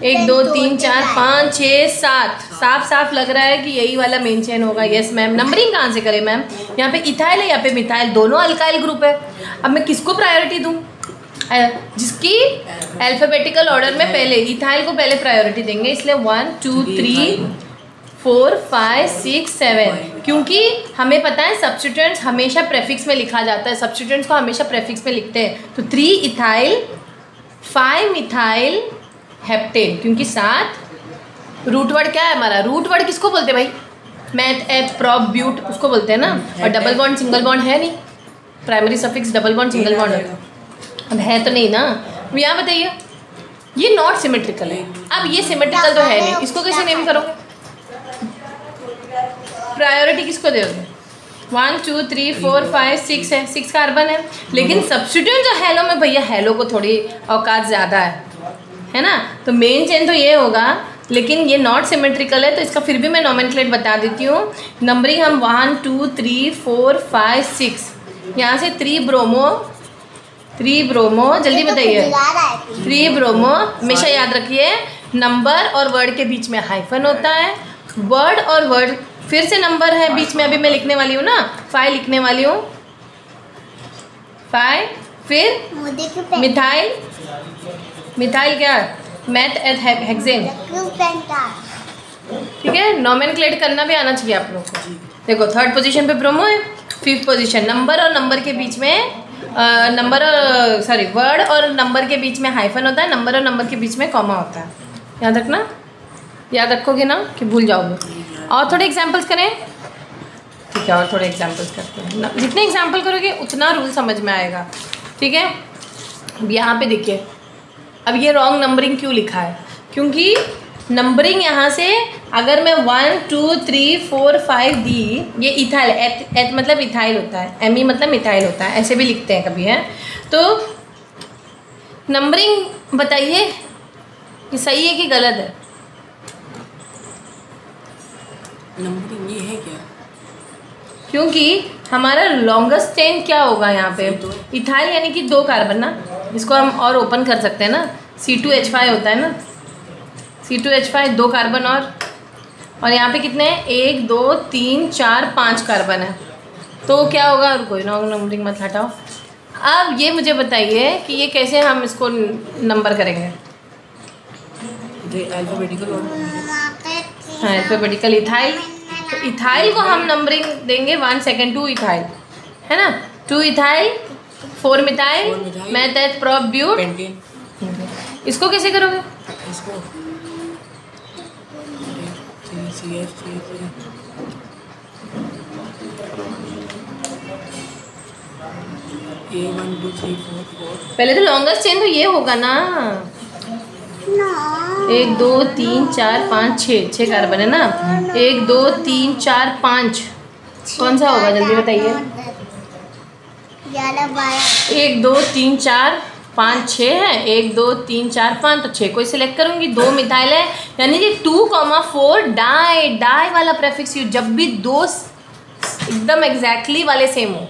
1 2 3 4 5 6 7, साफ लग रहा है कि यही वाला मेन चेन होगा। Yes ma'am. नंबरिंग कहाँ से करें मैम? यहाँ पे इथाइल है, यहाँ पे मिथाइल, दोनों अल्काइल ग्रुप है। अब मैं किसको प्रायोरिटी दूँ? जिसकी अल्फाबेटिकल ऑर्डर में पहले इथाइल को पहले प्रायोरिटी देंगे, इसलिए 1 2 3 4 5 6 7, क्योंकि हमें पता है सब्स्टिट्यूएंट्स हमेशा प्रेफिक्स में लिखा जाता है, सब्स्टिट्यूएंट्स को हमेशा प्रेफिक्स में लिखते हैं। तो 3 इथाइल 5 मिथाइल हेप्टेन, क्योंकि 7 रूट वर्ड क्या है हमारा? रूट वर्ड किसको बोलते हैं भाई? मैथ एथ प्रॉप ब्यूट, उसको बोलते हैं ना। और डबल बॉन्ड सिंगल बॉन्ड है नहीं, primary suffix double bond single bond होता है। अब है तो नहीं ना। यहाँ बताइए, ये नॉट सिमेट्रिकल है। अब ये सिमेट्रिकल तो है नहीं, इसको कैसे नेम करोगे? प्रायोरिटी किसको दोगे? 1 2 3 4 5 6 है, 6 कार्बन है, लेकिन सब्स्टिट्यूएंट जो हेलो में, भैया हेलो को थोड़ी औकात ज़्यादा है ना। तो मेन चेन तो ये होगा, लेकिन ये नॉट सिमेट्रिकल है, तो इसका फिर भी मैं नोमेनक्लेट बता देती हूँ। नंबरिंग हम 1 2 3 4 5 6, यहाँ से 3 ब्रोमो, जल्दी बताइए। 3 ब्रोमो, हमेशा याद रखिए नंबर और वर्ड के बीच में हाइफन होता है। वर्ड और वर्ड फिर से नंबर है बीच में, अभी मैं लिखने वाली हूँ ना, 5 लिखने वाली हूँ, 5, फिर मिथाइल क्या? मैथ एथ हेक्सेन। ठीक है, नोमेनक्लेट करना भी आना चाहिए आप लोग को। देखो 3rd पोजीशन पे ब्रोमो है, 5th पोजीशन नंबर और नंबर के बीच में वर्ड और नंबर के बीच में हाइफन होता है, नंबर और नंबर के बीच में कॉमा होता है। याद रखना, याद रखोगे ना कि भूल जाओगे। और थोड़े एग्जांपल्स करें? ठीक है, और थोड़े एग्जांपल्स करते हैं। जितने एग्जांपल करोगे उतना रूल समझ में आएगा। ठीक है, अब यहाँ पे देखिए, अब ये रॉन्ग नंबरिंग क्यों लिखा है? क्योंकि नंबरिंग यहाँ से अगर मैं 1 2 3 4 5 दी, ये इथाइल, एथ मतलब इथाइल होता है, एमी मतलब मिथाइल होता है, ऐसे भी लिखते हैं कभी, है। तो नंबरिंग बताइए कि सही है कि गलत है? नंबरिंग ये है क्या? क्योंकि हमारा लॉन्गेस्ट चेन क्या होगा यहाँ पे? इथाइल यानी कि 2 कार्बन ना, इसको हम और ओपन कर सकते हैं ना, C2H5 होता है ना, C2H5 2 कार्बन, और यहाँ पे कितने हैं? 1 2 3 4 5 कार्बन है। तो क्या होगा? कोई रॉन्ग नंबरिंग मत हटाओ। अब ये मुझे बताइए कि ये कैसे हम इसको नंबर करेंगे? हाँ, अल्फाबेटिकल इथाइल, तो इथाइल को हम नंबरिंग देंगे 1 2 इथाइल, है ना, 2 इथाइल 4 मिथाइल मेथेट प्रोप ब्यूट पेंटेन। इसको कैसे करोगे? इसको ये 1 2 3 4 4 पहले तो लॉन्गेस्ट चेन तो ये होगा ना। 1 2 3 4 5 6 कार्बन है ना। 1 2 3 4 5 कौन सा होगा जल्दी बताइए? 1 2 3 4 5 6 है। 1 2 3 4 5 तो 6 को सिलेक्ट करूंगी। 2 मिथाइल है यानी कि 2,4 डाई। डाई वाला प्रेफिक्स यूज जब भी दो एकदम एग्जैक्टली वाले सेम हो।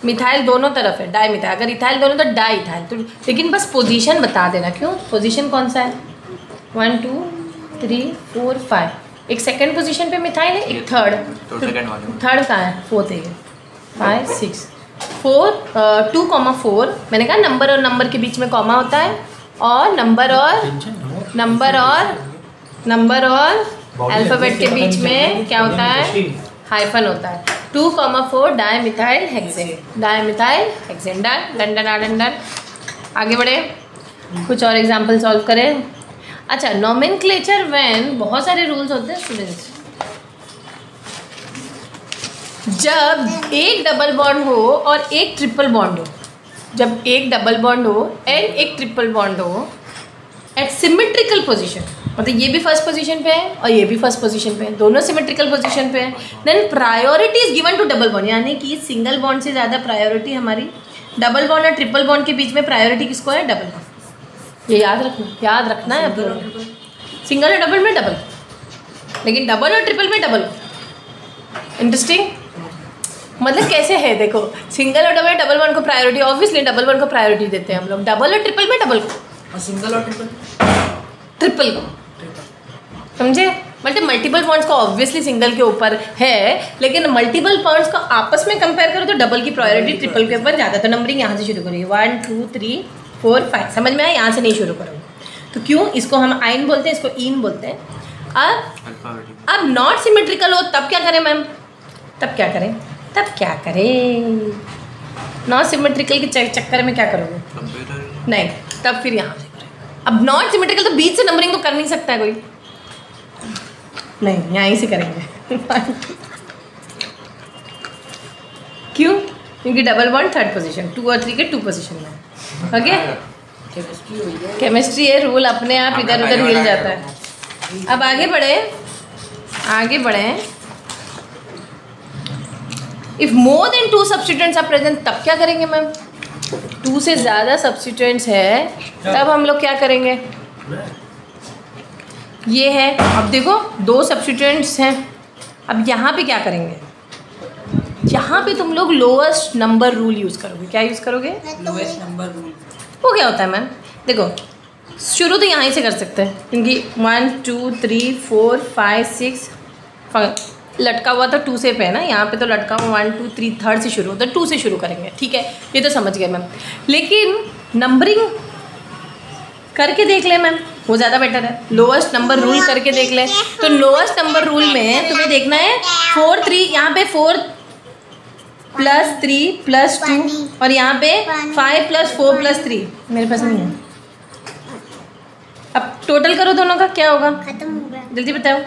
मिथाइल दोनों तरफ है, डाई मिथाइल। अगर इथाइल दोनों तो डाई इथाइल तो, लेकिन बस पोजीशन बता देना। क्यों? पोजीशन कौन सा है? 1 2 3 4 5। एक सेकंड पोजीशन पे मिथाइल है, एक थर्ड। थर्ड कहाँ है? 4th है। 5 6 4 2,4। मैंने कहा नंबर और नंबर के बीच में कॉमा होता है और नंबर और अल्फ़ाबेट के बीच में क्या होता है? हाइफन होता है। 2,4 dimethyl hexane. Dimethyl hexane. Done done done done. आगे बढ़े, कुछ और एग्जाम्पल सॉल्व करें। अच्छा, नोमेनक्लेचर व्हेन बहुत सारे रूल्स होते हैं स्टूडेंट्स। जब एक डबल बॉन्ड हो और एक ट्रिपल बॉन्ड हो, जब एक डबल बॉन्ड हो एंड एक ट्रिपल बॉन्ड हो एट सिमेट्रिकल पोजीशन, मतलब ये भी फर्स्ट पोजीशन पे है और ये भी फर्स्ट पोजीशन पे है, दोनों सिमेट्रिकल पोजीशन पे है, then priority is given to double bond. यानी कि सिंगल बॉन्ड से ज़्यादा प्रायोरिटी हमारी डबल बॉन्ड और ट्रिपल बॉन्ड के बीच में प्रायोरिटी किसको है? Double bond. ये याद रखना है आप लोगों को। सिंगल और डबल में डबल, लेकिन डबल और ट्रिपल में डबल। इंटरेस्टिंग, मतलब कैसे है देखो, सिंगल और डबल बॉन्ड को प्रायोरिटी, ऑब्वियसली डबल बॉन्ड को प्रायोरिटी देते हैं हम लोग। डबल और ट्रिपल में डबल को, और सिंगल और ट्रिपल को, समझे? मतलब मल्टीपल बॉन्ड्स को ऑब्वियसली सिंगल के ऊपर है, लेकिन मल्टीपल बॉन्ड्स को आपस में कंपेयर करो तो डबल की प्रायोरिटी ट्रिपल के ऊपर ज़्यादा। तो नंबरिंग यहाँ से शुरू करेंगे 1 2 3 4 5। समझ में आया? यहाँ से नहीं शुरू करोगे तो क्यों? इसको हम आइन बोलते हैं, इसको ईन बोलते हैं। अब नॉट सिमेट्रिकल हो तब क्या करें मैम? तब क्या करें? नॉट सिमेट्रिकल के चक्कर में क्या करोगे? नहीं, तब फिर यहाँ से करें। अब नॉट सिमेट्रिकल तो बीच से नंबरिंग तो कर नहीं सकता है कोई, नहीं, यहीं से करेंगे। क्यों? क्योंकि डबल बॉन्ड थर्ड पोजीशन, 2 और 3 के 2 पोजीशन में। ओके, केमिस्ट्री है, रूल अपने आप इधर उधर हिल जाता है। अब आगे बढ़े। If more than 2 substituents are present तब क्या करेंगे मैम? 2 से ज़्यादा सब्स्टिट्यूएंट्स है तब हम लोग क्या करेंगे? ये है, अब देखो 2 सब्स्टिट्यूएंट्स हैं। अब यहाँ पे क्या करेंगे? यहाँ पे तुम लोग लोएस्ट नंबर रूल यूज़ करोगे। क्या यूज़ करोगे? Lowest number rule. वो क्या होता है मैम? देखो, शुरू तो यहाँ से कर सकते हैं क्योंकि 1 2 3 4 5 6 लटका हुआ तो 2 से पे है ना, यहाँ पे तो लटका हुआ 1 2 3 थर्ड से शुरू होता है, 2 से शुरू करेंगे। ठीक है, ये तो समझ गए मैम। लेकिन नंबरिंग करके देख ले मैम, वो ज़्यादा बेटर है। लोएस्ट नंबर रूल करके देख ले। तो लोएस्ट नंबर रूल में तुम्हें देखना है 4 3, यहाँ पे 4 + 3 + 2 और यहाँ पे 5 + 4 + 3। मेरे पास नहीं है। अब टोटल करो दोनों का, क्या होगा? खत्म हो गया। जल्दी बताओ।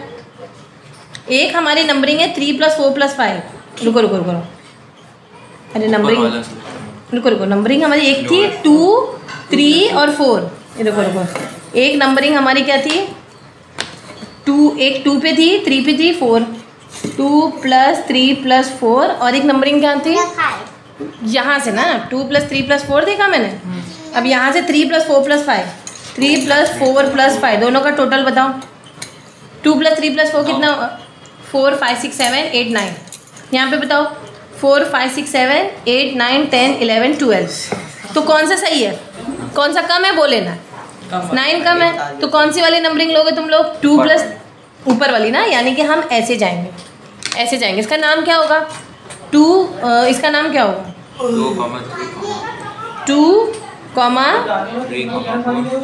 एक हमारी नंबरिंग है 3 + 4 + 5। रुको। अरे नंबरिंग रुको। नंबरिंग हमारी एक थी 2 3 और 4। रुको। एक नंबरिंग हमारी क्या थी? 2 पे थी, 3 पे थी, 4। 2 + 3 + 4 और एक नंबरिंग क्या थी? यहाँ से ना 2 + 3 + 4 देखा मैंने। अब यहाँ से 3 + 4 + 5, 3 + 4 + 5 दोनों का टोटल बताओ। 2 + 3 + 4 कितना? 4 5 6 7 8 9। यहाँ पे बताओ 4 5 6 7 8 9 10 11 12। तो कौन सा सही है, कौन सा कम है वो लेना। 9 कम है तो कौन सी वाली नंबरिंग लोगे तुम लोग? 2 + ऊपर वाली ना, यानी कि हम ऐसे जाएंगे। इसका नाम क्या होगा? 2 इसका नाम क्या होगा? 2,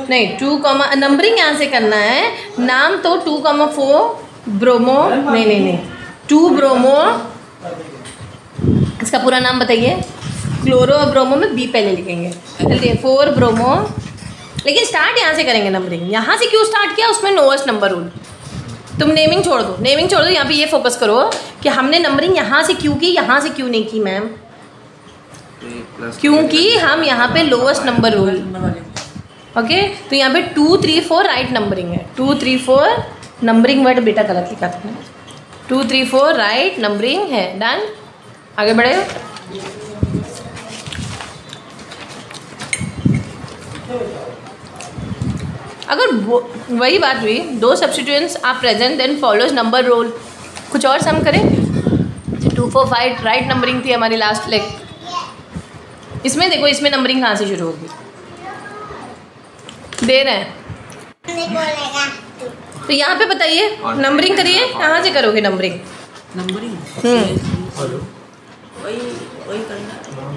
नहीं 2, नंबरिंग यहाँ से करना है। नाम तो 2, 4 ब्रोमो, नहीं 2 ब्रोमो। इसका पूरा नाम बताइए। क्लोरो और ब्रोमो में बी पहले लिखेंगे। चलिए 4 ब्रोमो, लेकिन स्टार्ट यहाँ से करेंगे नंबरिंग। यहाँ से क्यों स्टार्ट किया, उसमें लोएस्ट नंबर रूल। तुम नेमिंग छोड़ दो, नेमिंग छोड़ दो, यहाँ पे ये फोकस करो कि हमने नंबरिंग यहाँ से क्यों की, यहाँ से क्यों नहीं की मैम, क्योंकि हम यहाँ पे लोएस्ट नंबर रूल। ओके, तो यहाँ पे 2 3 4 राइट नंबरिंग है। 2 3 4 नंबरिंग वर्ड बेटा गलत लिखा तुमने। 2 3 4 राइट नंबरिंग है। डन, आगे बढ़े। अगर वही बात हुई, 2 substituents are present then follows number rule. कुछ और सम करें। 2 4 5 राइट नंबरिंग थी हमारी लास्ट लेग। इसमें देखो, इसमें नंबरिंग कहाँ से शुरू होगी, दे रहे हैं तो यहाँ पे बताइए नंबरिंग करिए, कहाँ से करोगे नंबरिंग? नंबरिंग वही करना,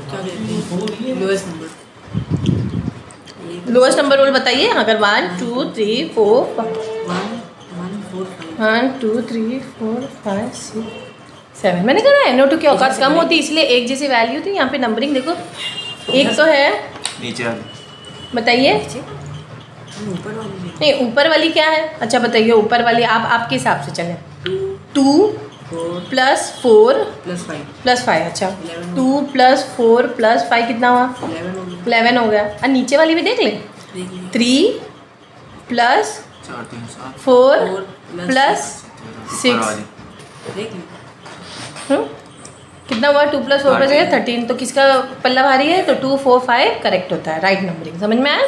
क्या कहते हैं, lowest number. Lowest number roll बताइए। अगर 1 2 3 4 1 2 3 4 5 6 7, मैंने कहा ना NO2 की औकात कम होती है, इसलिए एक जैसी वैल्यू थी। यहाँ पे नंबरिंग देखो, एक तो है नीचे, बताइए नहीं ऊपर वाली क्या है? अच्छा बताइए ऊपर वाली, आप आपके हिसाब से चलें। 2 + 4 + 5। अच्छा 2 + 4 + 5 कितना हुआ? 11 हो गया। और नीचे वाली भी देख ले, 3 + 4 + 6 कितना हुआ? 2 + 4 + 13। तो किसका पल्ला भारी है? तो 2 4 5 करेक्ट होता है, राइट नंबरिंग। समझ में आया?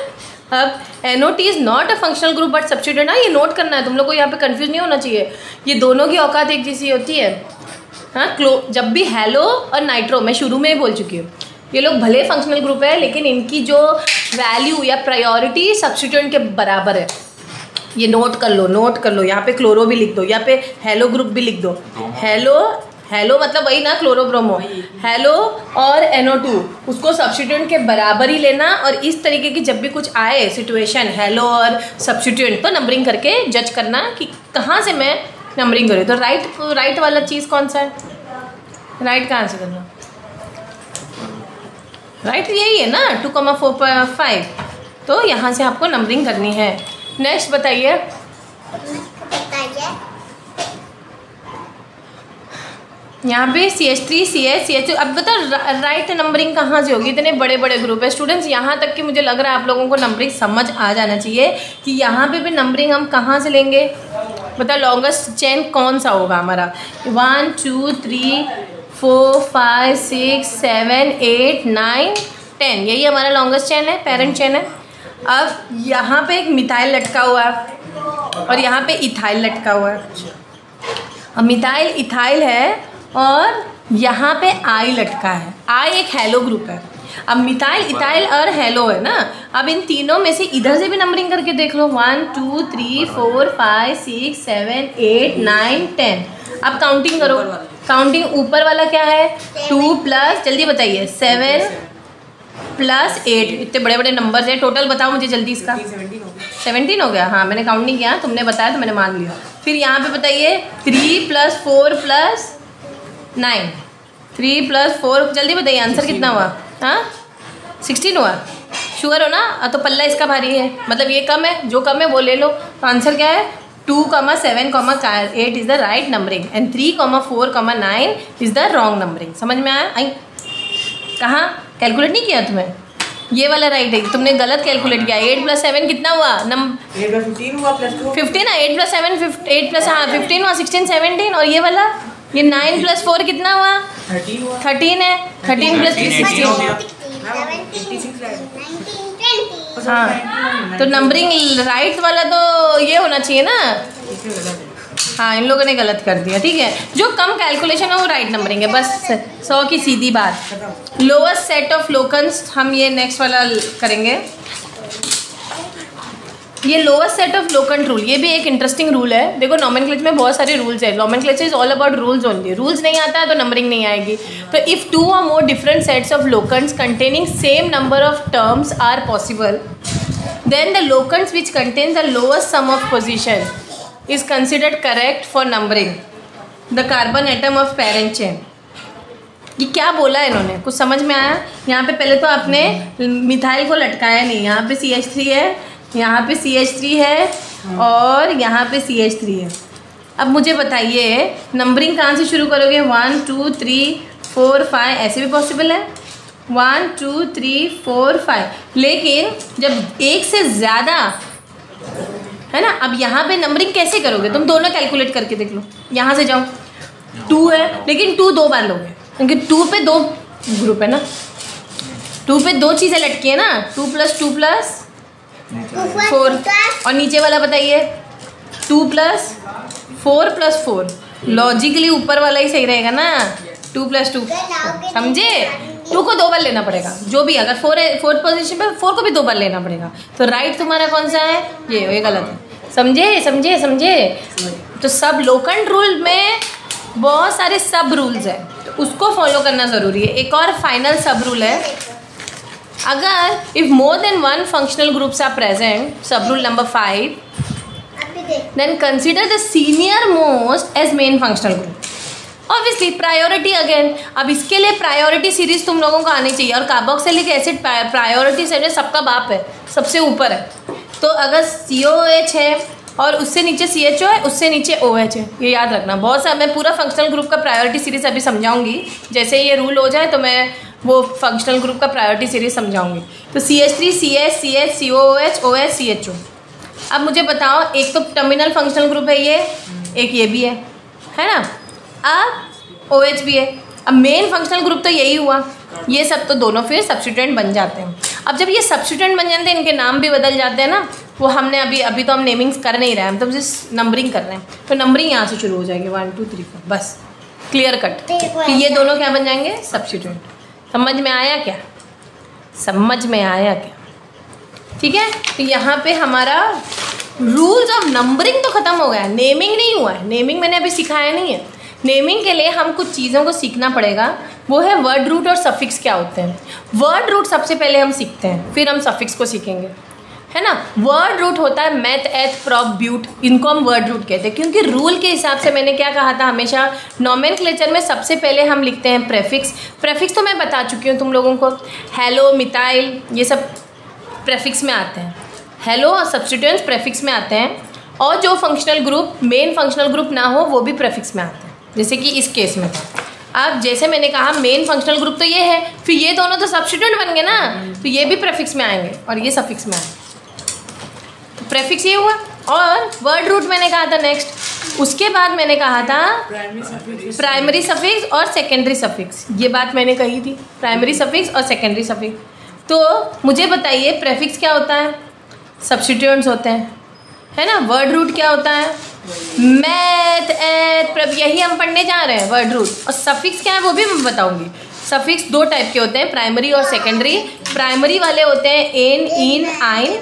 अब NOT is not a functional group but substituent. ना ये नोट करना है तुम लोग को, यहाँ पे कंफ्यूज नहीं होना चाहिए। ये दोनों की औकात एक जैसी होती है। हाँ, जब भी हेलो और नाइट्रो, मैं शुरू में ही बोल चुकी हूँ, ये लोग भले फंक्शनल ग्रुप है लेकिन इनकी जो वैल्यू या प्रायोरिटी सब्स्टिट्यूएंट के बराबर है। ये नोट कर लो, नोट कर लो। यहाँ पे क्लोरो भी लिख दो, यहाँ पे हेलो ग्रुप भी लिख दो। हेलो मतलब वही ना, क्लोरोब्रोमो। हेलो और NO2 उसको सब्स्टिट्यूएंट के बराबर ही लेना। और इस तरीके की जब भी कुछ आए सिचुएशन हेलो और सब्स्टिट्यूएंट, तो नंबरिंग करके जज करना कि कहाँ से मैं नंबरिंग करूँ। तो राइट वाला चीज़ कौन सा है? राइट कहाँ से करना? राइट यही है ना, 2 4 5। तो यहाँ से आपको नंबरिंग करनी है। नेक्स्ट बताइए। यहाँ पे CH3 CH CH2। अब बता राइट नंबरिंग कहाँ से होगी? इतने बड़े बड़े ग्रुप है स्टूडेंट्स, यहाँ तक कि मुझे लग रहा है आप लोगों को नंबरिंग समझ आ जाना चाहिए कि यहाँ पे भी नंबरिंग हम कहाँ से लेंगे। बता लॉन्गेस्ट चेन कौन सा होगा हमारा? 1 2 3 4 5 6 7 8 9 10, यही हमारा लॉन्गेस्ट चेन है, पेरेंट चेन है। अब यहाँ पे एक मिथाइल लटका हुआ है और यहाँ पे इथाइल लटका हुआ है। अब मिथाइल इथाइल है और यहाँ पे आई लटका है। आई एक हेलो ग्रुप है। अब मिथाइल इथाइल और हेलो है ना। अब इन तीनों में से इधर से भी नंबरिंग करके देख लो, 1 2 3 4 5 6 7 8 9 10। अब काउंटिंग करो। काउंटिंग ऊपर वाला क्या है? 2 प्लस, जल्दी बताइए, 7 + 8। इतने बड़े बड़े नंबर हैं, टोटल बताओ मुझे जल्दी इसका। 17 हो गया। हाँ मैंने काउंट नहीं किया, तुमने बताया तो मैंने मान लिया। फिर यहाँ पे बताइए 3 + 4 + 9। 3 + 4, जल्दी बताइए आंसर कितना हुआ? हाँ 16 हुआ। शुगर हो ना? तो पल्ला इसका भारी है, मतलब ये कम है, जो कम है वो ले लो। तो आंसर क्या है? 2, 7, 8 is the right numbering and 3, 4, 9 is the wrong numbering. समझ में आया? आई कहाँ कैलकुलेट नहीं किया तुम्हें? ये वाला राइट है, तुमने गलत कैलकुलेट किया। 8 + 7 कितना हुआ? 15 हुआ +2 15 ना। 8 + 7 15 हुआ, 16 17। और ये वाला ये 9 + 4 कितना हुआ? 13 हुआ। 13 है। 13 + 3 16। हाँ तो नंबरिंग राइट वाला तो ये होना चाहिए ना। हाँ इन लोगों ने गलत कर दिया। ठीक है, जो कम कैलकुलेशन है वो राइट नंबरिंग है, बस 100 की सीधी बात। लोएस्ट सेट ऑफ लोकन्स हम ये नेक्स्ट वाला करेंगे। ये लोएस्ट सेट ऑफ लोकंट रूल, ये भी एक इंटरेस्टिंग रूल है। देखो नॉमेनक्लेचर में बहुत सारे रूल्स है। Nomenclature is all about rules only. Rules नहीं आता है तो नंबरिंग नहीं आएगी। तो if 2 or more different sets of locants containing same number of terms are possible, then the locants which contains the lowest sum of position is considered correct for numbering the carbon atom of parent chain. ये क्या बोला है इन्होंने, कुछ समझ में आया? यहाँ पे पहले तो आपने मिथाइल को लटकाया नहीं, यहाँ पे CH3 है, यहाँ पे CH3 है और यहाँ पे CH3 है। अब मुझे बताइए नंबरिंग कहाँ से शुरू करोगे? 1 2 3 4 5 ऐसे भी पॉसिबल है, 1 2 3 4 5। लेकिन जब एक से ज़्यादा है ना, अब यहाँ पे नंबरिंग कैसे करोगे? तुम दोनों कैलकुलेट करके देख लो। यहाँ से जाओ, 2 है लेकिन 2 2 बार लोगे क्योंकि 2 पे 2 ग्रुप है ना, 2 पे 2 चीज़ें लटकी है ना, 2 + 2 + 4। और नीचे वाला बताइए 2 + 4 + 4। लॉजिकली ऊपर वाला ही सही रहेगा ना, 2 + 2। समझे? 2 को 2 बार लेना पड़ेगा, जो भी अगर 4 है 4th पोजीशन पे 4 को भी 2 बार लेना पड़ेगा। तो राइट तुम्हारा कौन सा है? ये गलत है। समझे समझे समझे? तो सब लोकंड रूल में बहुत सारे सब रूल्स हैं, तो उसको फॉलो करना ज़रूरी है। एक और फाइनल सब रूल है, अगर if more than 1 functional groups are present, सब rule number 5, then consider the senior most as main functional group. Obviously priority again, अब इसके लिए प्रायोरिटी सीरीज तुम लोगों को आनी चाहिए। और कार्बोक्सिलिक एसिड प्रायोरिटी से सबका बाप है, सबसे ऊपर है। तो अगर COH है और उससे नीचे CHO है, उससे नीचे OH है, ये याद रखना। बहुत सा मैं पूरा फंक्शनल ग्रुप का प्रायोरिटी सीरीज अभी समझाऊंगी, जैसे ये रूल हो जाए तो मैं वो फंक्शनल ग्रुप का प्रायोरिटी सीरीज समझाऊंगी। तो CH3 CH CH COOH OH CHO। अब मुझे बताओ, एक तो टर्मिनल फंक्शनल ग्रुप है ये, एक ये भी है ना, अब OH भी है। अब मेन फंक्शनल ग्रुप तो यही हुआ, ये सब तो दोनों फिर सब्स्टिट्यूएंट बन जाते हैं। अब जब ये सब्स्टिट्यूएंट बन जाते हैं, इनके नाम भी बदल जाते हैं ना, वो हमने अभी तो हम नेमिंग्स कर नहीं रहे हैं, हम तो सिर्फ नंबरिंग कर रहे हैं। तो नंबरिंग यहाँ से शुरू हो जाएगी 1 2 3 4, बस क्लियर कट कि ये दोनों क्या बन जाएंगे? सब्स्टिट्यूएंट। समझ में आया क्या? समझ में आया क्या? ठीक है, तो यहाँ पे हमारा रूल्स ऑफ नंबरिंग तो ख़त्म हो गया, नेमिंग नहीं हुआ है। नेमिंग मैंने अभी सिखाया नहीं है। नेमिंग के लिए हम कुछ चीज़ों को सीखना पड़ेगा, वो है वर्ड रूट और सफिक्स क्या होते हैं। वर्ड रूट सबसे पहले हम सीखते हैं, फिर हम सफिक्स को सीखेंगे, है ना। वर्ड रूट होता है मैथ, एथ, प्रॉप, ब्यूट, इनको हम वर्ड रूट कहते हैं। क्योंकि रूल के हिसाब से मैंने क्या कहा था, हमेशा नोमेनक्लेचर में सबसे पहले हम लिखते हैं प्रेफिक्स। प्रेफिक्स तो मैं बता चुकी हूँ तुम लोगों को, हेलो, मिथाइल, ये सब प्रेफिक्स में आते हैं। हेलो और सब्स्टिट्यूएंट्स प्रेफिक्स में आते हैं, और जो functional group main functional group ना हो वो भी प्रेफिक्स में आते हैं, जैसे कि इस केस में था। अब जैसे मैंने कहा मेन फंक्शनल ग्रुप तो ये है, फिर ये दोनों तो सब्स्टिट्यूएंट बन गए ना, तो ये भी प्रेफिक्स में आएंगे और ये सफिक्स में आएंगे। तो प्रेफिक्स ये हुआ। और वर्ड रूट मैंने कहा था नेक्स्ट, उसके बाद मैंने कहा था प्राइमरी सफिक्स और सेकेंडरी सफिक्स। ये बात मैंने कही थी, प्राइमरी सफिक्स और सेकेंडरी सफिक्स। तो मुझे बताइए प्रेफिक्स क्या होता है? सब्स्टिट्यूएंट्स होते हैं, है ना। वर्ड रूट क्या होता है? मैथ, एथ, प्रभ, यही हम पढ़ने जा रहे हैं वर्ड रूट। और सफिक्स क्या है वो भी मैं बताऊंगी। सफिक्स 2 टाइप के होते हैं, प्राइमरी और सेकेंडरी। प्राइमरी वाले होते हैं एन, इन, आइन,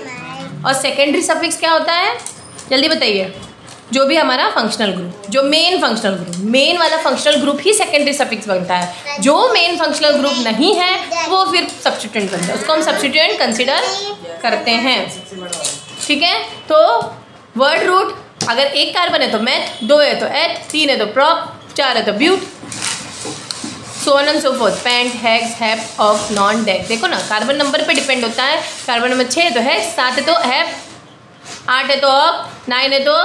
और सेकेंडरी सफिक्स क्या होता है? जल्दी बताइए। जो भी हमारा फंक्शनल ग्रुप, जो मेन फंक्शनल ग्रुप, मेन वाला फंक्शनल ग्रुप ही सेकेंडरी सफिक्स बनता है। जो मेन फंक्शनल ग्रुप नहीं है वो फिर सब्स्टिट्यूएंट बनता है, उसको हम सब्स्टिट्यूएंट कंसिडर करते हैं। ठीक है, तो वर्ड रूट अगर 1 कार्बन है तो मैथ, 2 है तो एथ, 3 है तो प्रॉप, 4 है तो but, so on and so forth, pent, hex, hep, ऑफ, नॉन, डेक। देखो ना, कार्बन नंबर पे डिपेंड होता है। कार्बन नंबर 6 है तो हेक्स, 7 है तो हेप, 8 है तो ऑफ, 9 है तो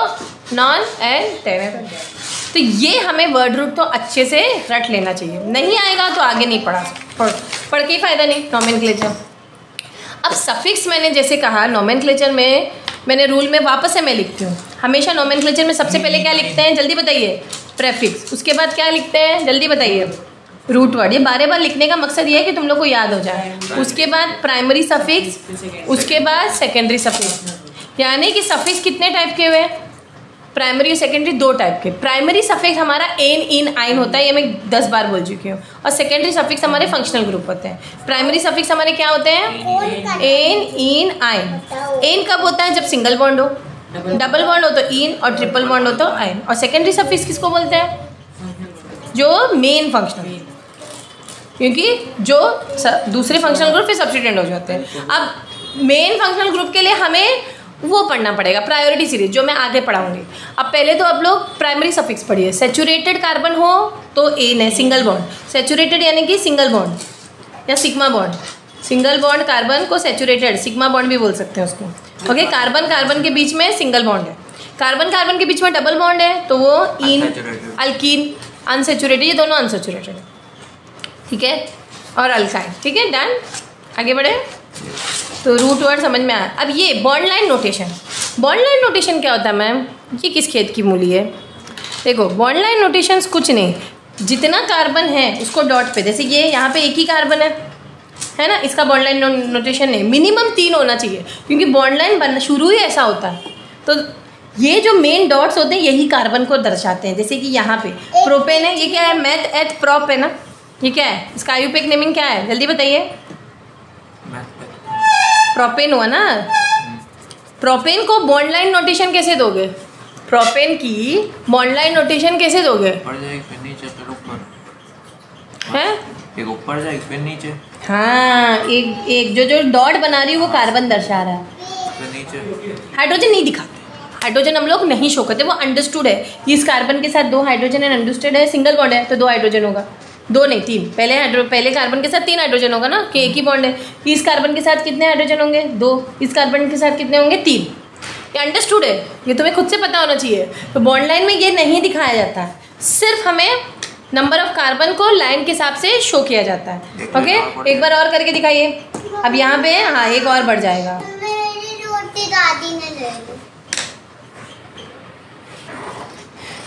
नॉन, एंड 10 है तो। तो ये हमें वर्ड रूट तो अच्छे से रट लेना चाहिए, नहीं आएगा तो आगे नहीं पढ़ के ही फायदा नहीं। नोमेनक्लेचर। अब सफिक्स मैंने जैसे कहा, नोमेनक्लेचर में मैंने रूल में वापस से मैं लिखती हूँ हमेशा। नोमेनक्लेचर में सबसे पहले क्या लिखते हैं? जल्दी बताइए। प्रेफिक्स। उसके बाद क्या लिखते हैं? जल्दी बताइए। Root word. ये बार बार लिखने का मकसद ये है कि तुम लोग को याद हो जाए। उसके बाद प्राइमरी सफिक्स, उसके बाद सेकेंडरी सफिक्स। यानी कि सफिक्स कितने टाइप के हुए? प्राइमरी और सेकेंडरी 2 टाइप के। प्राइमरी सफिक्स हमारा एन, इन, आइन होता है, ये मैं 10 बार बोल चुकी हूँ। और सेकेंडरी सफिक्स हमारे फंक्शनल ग्रुप होते हैं। प्राइमरी सफिक्स हमारे क्या होते हैं? एन, इन, आइन। एन कब होता है? जब सिंगल बॉन्ड हो, डबल बॉन्ड हो तो इन, और ट्रिपल बॉन्ड हो तो आइन। और सेकेंडरी सफिक्स किसको बोलते हैं? जो मेन फंक्शनल, क्योंकि जो दूसरे फंक्शनल ग्रुप फिर सब्स्टिट्यूएंट हो जाते हैं। अब मेन फंक्शनल ग्रुप के लिए हमें वो पढ़ना पड़ेगा, प्रायोरिटी सीरीज जो मैं आगे पढ़ाऊंगी। अब पहले तो आप लोग प्राइमरी सफिक्स पढ़िए। सैचुरेटेड कार्बन हो तो एन है, सिंगल बॉन्ड। सैचुरेटेड यानी कि सिंगल बॉन्ड या sigma bond. Single bond carbon को सैचुरेटेड, सिग्मा बॉन्ड भी बोल सकते हैं उसको। ओके, कार्बन कार्बन के बीच में सिंगल बॉन्ड है, कार्बन कार्बन के बीच में डबल बॉन्ड है तो वो इन, अल्कीन, अनसैचुरेटेड, ये दोनों अनसैचुरेटेड है, ठीक है, और अल्काइन, ठीक है, डन। आगे बढ़े तो रूट वर्ड समझ में आया। अब ये bond line notation, bond line notation क्या होता है मैम? ये किस खेत की मूली है? देखो बॉन्ड लाइन नोटेशंस कुछ नहीं, जितना कार्बन है उसको डॉट पे, जैसे ये यहाँ पे एक ही कार्बन है ना, इसका बॉन्ड लाइन नोटेशन नहीं, मिनिमम 3 होना चाहिए, क्योंकि बॉन्ड लाइन बनना शुरू ही ऐसा होता है। तो ये जो मेन डॉट्स होते हैं यही कार्बन को दर्शाते हैं। जैसे कि यहाँ पे प्रोपेन है, ये क्या है? मेथ एथ प्रोप है ना, ये क्या है? इसका आयुपेक नेमिंग क्या है? जल्दी बताइए। प्रोपेन हुआ ना। प्रोपेन को बॉन्ड लाइन नोटेशन कैसे दोगे? प्रोपेन की बॉन्ड लाइन नोटेशन कैसे दोगे? है एक ऊपर जाए, एक पे नीचे। हाँ, एक जो डॉट बना रही है वो कार्बन दर्शा रहा है, हाइड्रोजन नहीं दिखाते। हाइड्रोजन हम लोग नहीं शो करते, वो अंडरस्टूड है। इस कार्बन के साथ 2 हाइड्रोजन है, अंडरस्टूड है, सिंगल बॉन्ड है तो 2 हाइड्रोजन होगा, 2 नहीं 3। पहले कार्बन के साथ 3 हाइड्रोजन होगा ना, कि एक ही बॉन्ड है। इस कार्बन के साथ कितने हाइड्रोजन होंगे? 2। इस कार्बन के साथ कितने होंगे? 3। ये अंडरस्टूड है, ये तुम्हें खुद से पता होना चाहिए। तो बॉन्ड लाइन में ये नहीं दिखाया जाता है, सिर्फ हमें नंबर ऑफ कार्बन को लाइन के हिसाब से शो किया जाता है। ओके, एक बार और करके दिखाइए। अब यहाँ पे हाँ एक और बढ़ जाएगा।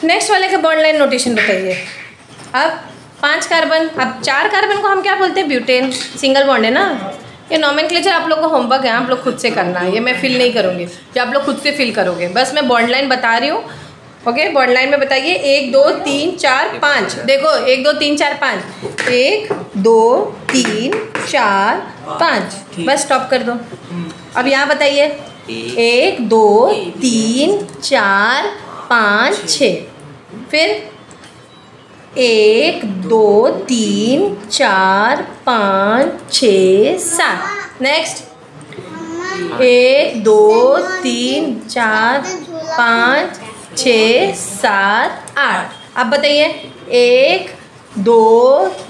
नेक्स्ट वाले का बॉन्ड लाइन नोटेशन बताइए। अब 5 कार्बन, अब 4 कार्बन को हम क्या बोलते हैं? ब्यूटेन, सिंगल बॉन्ड है ना। ये नॉमेनक्लेचर आप लोगों का होमवर्क है, आप लोग खुद से करना है, ये मैं फिल नहीं करूँगी, ये आप लोग खुद से फिल करोगे। बस मैं बॉन्ड लाइन बता रही हूँ। ओके, बॉन्ड लाइन में बताइए 1 2 3 4 5। देखो 1 2 3 4 5, 1 2 3 4 5, बस स्टॉप कर दो। अब यहाँ बताइए 1 2 3 4 5 6, फिर 1 2 3 4 5 6 7। नेक्स्ट 1 2 3 4 5 6 7 8। अब बताइए 1 2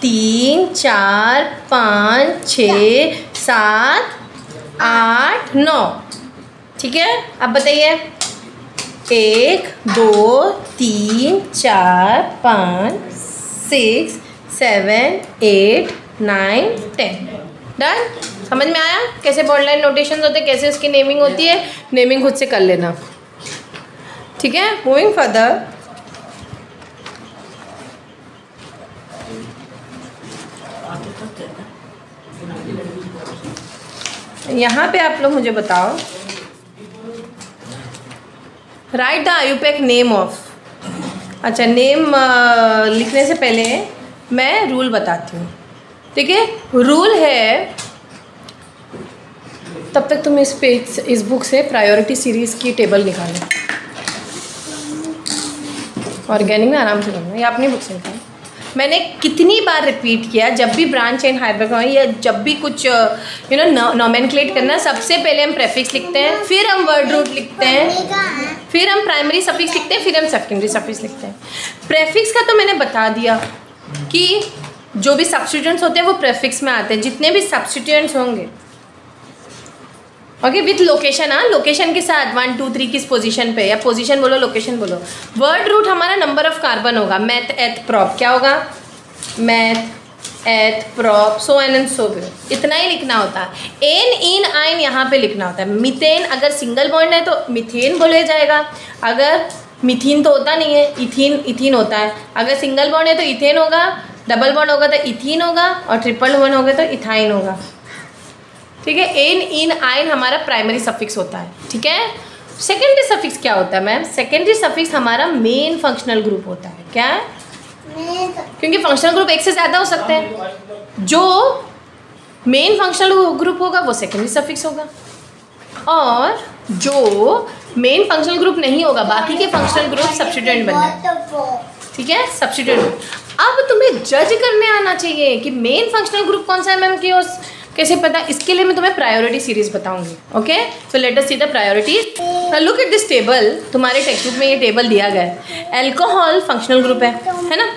3 4 5 6 7 8 9, ठीक है। अब बताइए 1 2 3 4 5 6 7 8 9 10। डन? समझ में आया कैसे बॉन्ड लाइन नोटेशन होते हैं, कैसे उसकी नेमिंग होती है? नेमिंग खुद से कर लेना, ठीक है। मूविंग फर्दर, यहाँ पे आप लोग मुझे बताओ, right the IUPAC name of. अच्छा, नेम लिखने से पहले मैं रूल बताती हूँ, ठीक है। रूल है, तब तक तुम इस बुक से प्रायोरिटी सीरीज़ की टेबल निकालो। ऑर्गेनिक में आराम से करना, ये अपनी बुक से निकालो। मैंने कितनी बार रिपीट किया, जब भी ब्रांच एंड हाइब्रिड या जब भी कुछ नॉमेनक्लेट करना, सबसे पहले हम प्रेफिक्स लिखते हैं, फिर हम वर्ड रूट लिखते हैं, फिर हम प्राइमरी सफिक्स लिखते हैं, फिर हम सेकेंडरी सफिक्स लिखते हैं। प्रेफिक्स का तो मैंने बता दिया कि जो भी सब्स्टिट्यूएंट्स होते हैं वो प्रेफिक्स में आते हैं, जितने भी सब्स्टिट्यूएंट्स होंगे। Okay, with location. हाँ, लोकेशन के साथ 1 2 3 किस पोजीशन पे, या पोजीशन बोलो लोकेशन बोलो। वर्ड रूट हमारा नंबर ऑफ कार्बन होगा। मैथ एथ प्रॉप क्या होगा? मैथ एथ प्रॉप सो एन सो, इतना ही लिखना होता है। एन इन आइन यहाँ पे लिखना होता है। मीथेन अगर सिंगल बॉन्ड है तो मीथेन बोला जाएगा, अगर मिथीन तो होता नहीं है, इथीन होता है। अगर सिंगल बॉन्ड है तो इथेन होगा, डबल बॉन्ड होगा तो इथीन होगा, और ट्रिपल बॉन्ड होगा तो इथाइन होगा, ठीक है। एन इन आइन हमारा प्राइमरी सफिक्स होता है, ठीक है। सेकेंडरी सफिक्स क्या होता है मैम? सेकेंडरी सफिक्स हमारा मेन फंक्शनल ग्रुप होता है। क्या है? क्योंकि फंक्शनल ग्रुप एक से ज़्यादा हो सकते हैं। जो मेन फंक्शनल ग्रुप होगा वो सेकेंडरी सफिक्स होगा, और जो मेन फंक्शनल ग्रुप नहीं होगा, बाकी के फंक्शनल ग्रुप सब्स्टिट्यूएंट बन जाए, ठीक है, सब्स्टिट्यूएंट। अब तुम्हें जज करने आना चाहिए कि मेन फंक्शनल ग्रुप कौन सा है मैम, कि उस कैसे पता, इसके लिए मैं तुम्हें प्रायोरिटी सीरीज बताऊंगी. Okay, so let us see the priorities. Look at this table. तुम्हारे टेक्स्ट बुक में ये टेबल दिया गया है. अल्कोहल फंक्शनल ग्रुप है ना.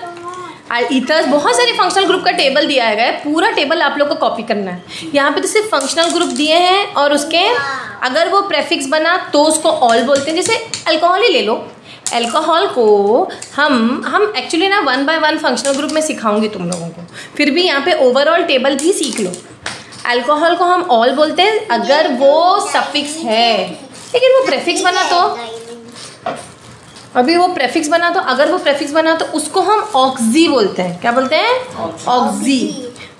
ईथर्स बहुत सारे फंक्शनल ग्रुप का टेबल दिया गया है. पूरा टेबल आप लोग को कॉपी करना है. यहाँ पे तो सिर्फ फंक्शनल ग्रुप दिए हैं और उसके अगर वो प्रेफिक्स बना तो उसको ऑल बोलते हैं. जैसे अल्कोहल ही ले लो. अल्कोहल को हम एक्चुअली ना 1 by 1 फंक्शनल ग्रुप में सिखाऊंगी तुम लोगों को. फिर भी यहाँ पे ओवरऑल टेबल भी सीख लो. अल्कोहल को हम ऑल बोलते हैं अगर वो सफिक्स है, लेकिन वो प्रेफिक्स बना तो अभी वो प्रेफिक्स बना तो अगर वो प्रेफिक्स बना तो उसको हम ऑक्सी बोलते हैं. क्या बोलते हैं? ऑक्सी.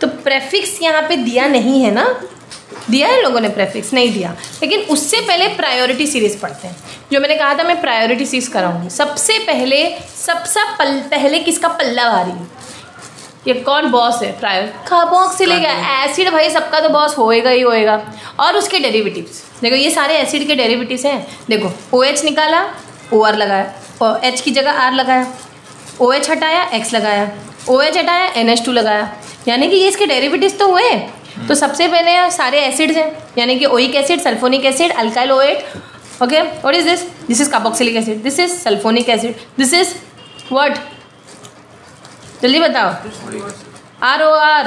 तो प्रेफिक्स यहाँ पे दिया नहीं है ना. दिया है लोगों ने? प्रेफिक्स नहीं दिया. लेकिन उससे पहले प्रायोरिटी सीरीज पढ़ते हैं. जो मैंने कहा था मैं प्रायोरिटी सीरीज कराऊंगी. सबसे पहले किसका पल्ला भारी है? ये कौन बॉस है? Carboxylic acid. भाई सबका तो बॉस होएगा ही होएगा. और उसके डेरिवेटिव्स देखो, ये सारे एसिड के डेरिवेटिव्स हैं. देखो OH निकाला, OR लगाया, और H की जगह R लगाया, OH हटाया, X लगाया, OH हटाया, NH2 लगाया. यानी कि ये इसके डेरिवेटिव्स तो हुए. तो सबसे पहले सारे एसिड्स हैं, यानी कि oic acid, sulphonic acid, alkyl OH. Okay, what is this? This is carboxylic acid, this is sulphonic acid, this is what? जल्दी बताओ. ROR,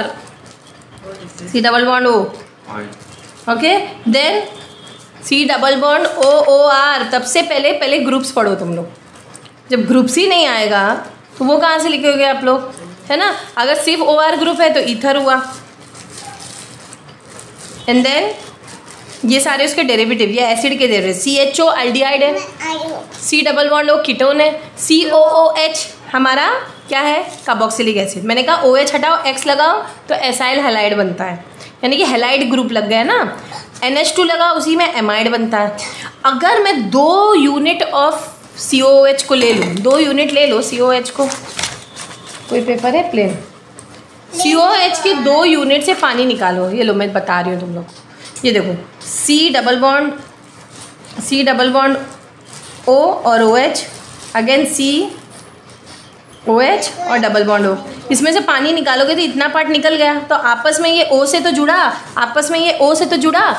C double bond O. Okay, then C double bond OOR. तब से पहले groups पढ़ो तुम लोग. जब groups ही नहीं आएगा तो वो कहाँ से लिखोगे आप लोग, है ना. अगर सिर्फ OR ग्रुप है तो ईथर हुआ. एंड देन ये सारे उसके डेरिवेटिव, ये एसिड के डेरिवेटिव. CHO अल्डिहाइड है, C double bond O ketone है, COOH हमारा क्या है? Carboxylic acid. मैंने कहा OH हटाओ, X लगाओ तो एसाइल हैलाइड बनता है, यानी कि हैलाइड ग्रुप लग गया ना. NH2 लगाओ, उसी में एमाइड बनता है. अगर मैं 2 यूनिट ऑफ COOH को ले लूँ, 2 यूनिट ले लो COOH को. कोई पेपर है प्लेन? COOH की 2 यूनिट से पानी निकालो. ये लो मैं बता रही हूँ तुम लोग. ये देखो C डबल बॉन्ड O और OH, अगेन COH और डबल बॉन्ड O. इसमें से पानी निकालोगे तो इतना पार्ट निकल गया. तो आपस में ये O से तो जुड़ा,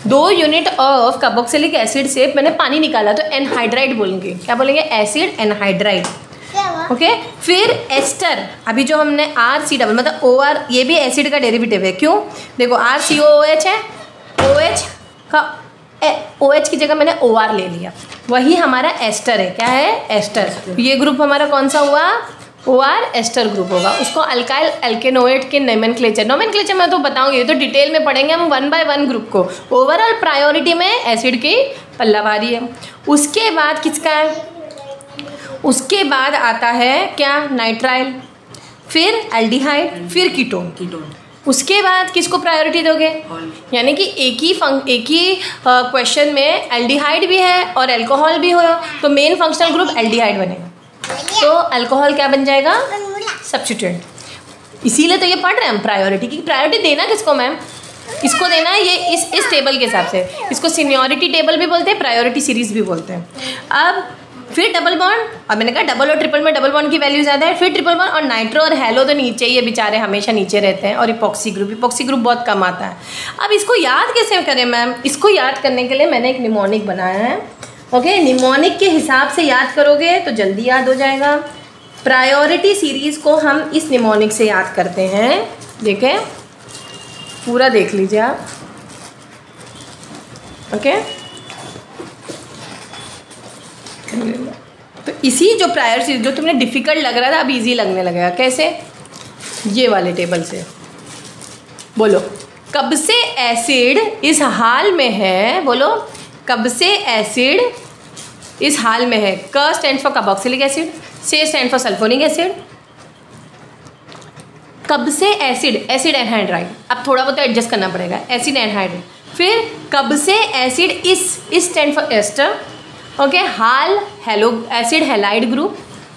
2 यूनिट ऑफ कार्बोक्सिलिक एसिड से मैंने पानी निकाला तो एनहाइड्राइड बोलेंगे. क्या बोलेंगे? Acid anhydride. ओके, फिर एस्टर. अभी जो हमने RC डबल मतलब OR, ये भी एसिड का डेरिवेटिव है. क्यों? देखो RCOOH है, OH की जगह मैंने OR ले लिया, वही हमारा एस्टर है. क्या है? एस्टर. ये ग्रुप हमारा कौन सा हुआ? OR एस्टर ग्रुप होगा. उसको अल्काइल एल्केनोएट के नोमेनक्लेचर मैं तो बताऊंगी, ये तो डिटेल में पढ़ेंगे हम 1 by 1 ग्रुप को. ओवरऑल प्रायोरिटी में एसिड की पल्लावारी है. उसके बाद किसका है? उसके बाद आता है क्या? नाइट्राइल, फिर एल्डिहाइड, फिर कीटोन. उसके बाद किसको प्रायोरिटी दोगे? यानी कि एक ही क्वेश्चन में एल्डिहाइड भी है और अल्कोहल भी हो, तो मेन फंक्शनल ग्रुप एल्डिहाइड बनेगा. तो अल्कोहल क्या बन जाएगा? सब्स्टिट्यूएंट. इसीलिए तो ये पढ़ रहे हैं हम प्रायोरिटी की. प्रायोरिटी देना किसको मैम? इसको देना है ये इस टेबल के हिसाब से. इसको सीनियरिटी टेबल भी बोलते हैं, प्रायोरिटी सीरीज भी बोलते हैं. अब फिर डबल बॉन्ड, और मैंने कहा डबल और ट्रिपल में डबल बॉन्ड की वैल्यू ज़्यादा है. फिर ट्रिपल बॉन्ड और नाइट्रो और हेलो तो नीचे ही है, बेचारे हमेशा नीचे रहते हैं. और इपॉक्सी ग्रुप बहुत कम आता है. अब इसको याद कैसे करें मैम? इसको याद करने के लिए मैंने एक निमोनिक बनाया है. ओके, निमोनिक के हिसाब से याद करोगे तो जल्दी याद हो जाएगा. प्रायोरिटी सीरीज को हम इस निमोनिक से याद करते हैं. देखें, पूरा देख लीजिए आप. ओके, तो इसी जो प्रायर सीरीज जो तुमने डिफ़िकल्ट लग रहा था अब इजी लगने लगेगा. कैसे? ये वाले टेबल से. बोलो, कब से एसिड इस हाल में है? बोलो, कब से एसिड इस हाल में है? क स्टैंड फॉर कार्बोक्सिलिक एसिड, से स्टैंड फॉर सल्फोनिक एसिड. कब से एसिड एनहाइड्राइड. अब थोड़ा बहुत एडजस्ट करना पड़ेगा. Acid anhydride. फिर कब से एसिड इस स्टैंड फॉर एस्टर. ओके, हाल हेलो acid halide group,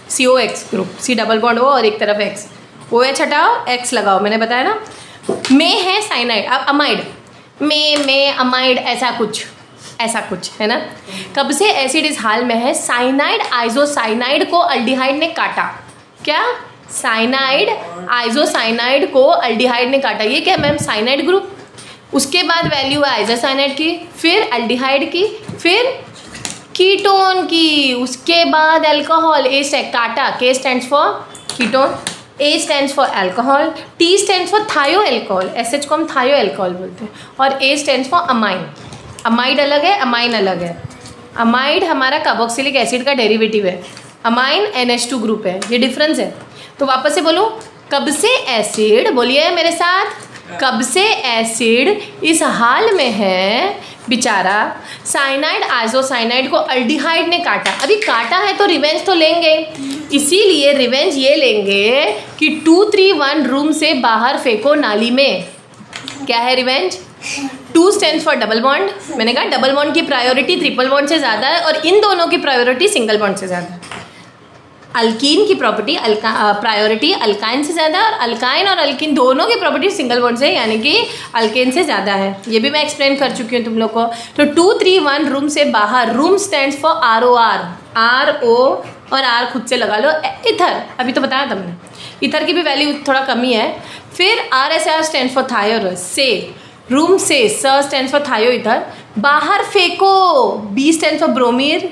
COX group, C double bond O और एक तरफ X. OH हटाओ, X लगाओ. मैंने बताया ना. में है साइनाइड. अब अमाइड में अमाइड ऐसा कुछ है ना. कब से एसिड इस हाल में है? साइनाइड आइसोसाइनाइड को अल्डिहाइड ने काटा. क्या? साइनाइड आइसोसाइनाइड को अल्डिहाइड ने काटा. ये क्या मैम? Cyanide group. उसके बाद वैल्यू है आइसोसाइनाइड की, फिर एल्डिहाइड की, फिर कीटोन की, उसके बाद अल्कोहल। ए काटा, के stands for ketone, A stands for alcohol, T stands for थायो अल्कोहल, एसएच को हम थायो अल्कोहल बोलते हैं, और ए स्टैंड्स फॉर अमाइन। अमाइड अलग है, अमाइन अलग है। अमाइड हमारा कार्बोक्सिलिक एसिड का डेरिवेटिव है, अमाइन NH2 ग्रुप है, ये डिफरेंस है। तो वापस से बोलो, कब से एसिड, बोलिए मेरे साथ, कब से एसिड इस हाल में है बेचारा, साइनाइड आइसोसाइनाइड को अल्डिहाइड ने काटा। अभी काटा है तो रिवेंज तो लेंगे, इसीलिए रिवेंज ये लेंगे कि 231 रूम से बाहर फेंको नाली में। क्या है revenge? 2 stands for double bond. मैंने कहा डबल बॉन्ड की प्रायोरिटी ट्रिपल बॉन्ड से ज़्यादा है और इन दोनों की प्रायोरिटी सिंगल बॉन्ड से ज़्यादा है। अल्कीन की प्रॉपर्टी प्रायोरिटी अल्काइन से ज़्यादा, और अल्काइन और अल्कीन दोनों की प्रॉपर्टी सिंगल बॉन्ड से यानी कि अल्केन से ज़्यादा है। ये भी मैं एक्सप्लेन कर चुकी हूँ तुम लोग को। तो 231 रूम से बाहर, room stands for ROR, RO और R खुद से लगा लो, इथर, अभी तो बताया तुमने, इथर की भी वैल्यू थोड़ा कमी है। फिर RSR स्टैंड्स फॉर थायो, से, रूम से, स स्टैंड्स फॉर थायो इथर, बाहर फेंको, B stands for bromine,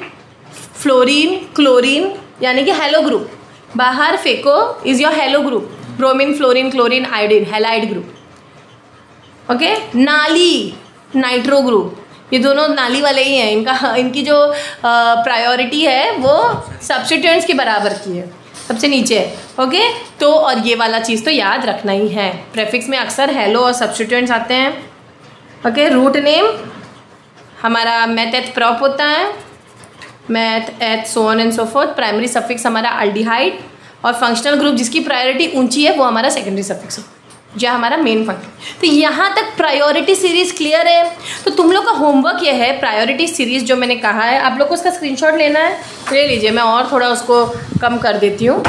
fluorine, chlorine यानी कि हेलो ग्रुप, बाहर फेंको is your hello group, bromine, fluorine, chlorine, iodine, halide group. Okay, नाली, नाइट्रो ग्रुप, ये दोनों नाली वाले ही हैं। इनकी जो प्रायोरिटी है वो सब्स्टिट्यूएंट्स के बराबर की है, सबसे नीचे है। ओके, तो और ये वाला चीज़ तो याद रखना ही है, प्रेफिक्स में अक्सर हेलो और सब्स्टिट्यूएंट्स आते हैं। ओके, रूट नेम हमारा मेथ प्रॉप होता है, मैथ एथ सो on and so fourth. Primary suffix हमारा अल्डिहाइड, और फंक्शनल ग्रुप जिसकी प्रायोरिटी ऊंची है वो हमारा सेकेंडरी सफिक्स हो, जो हमारा मेन फंक्शन। तो यहाँ तक प्रायोरिटी सीरीज क्लियर है। तो तुम लोग का होमवर्क ये है, प्रायोरिटी सीरीज जो मैंने कहा है, आप लोग को उसका स्क्रीनशॉट लेना है, ले लीजिए। मैं और थोड़ा उसको कम कर देती हूँ।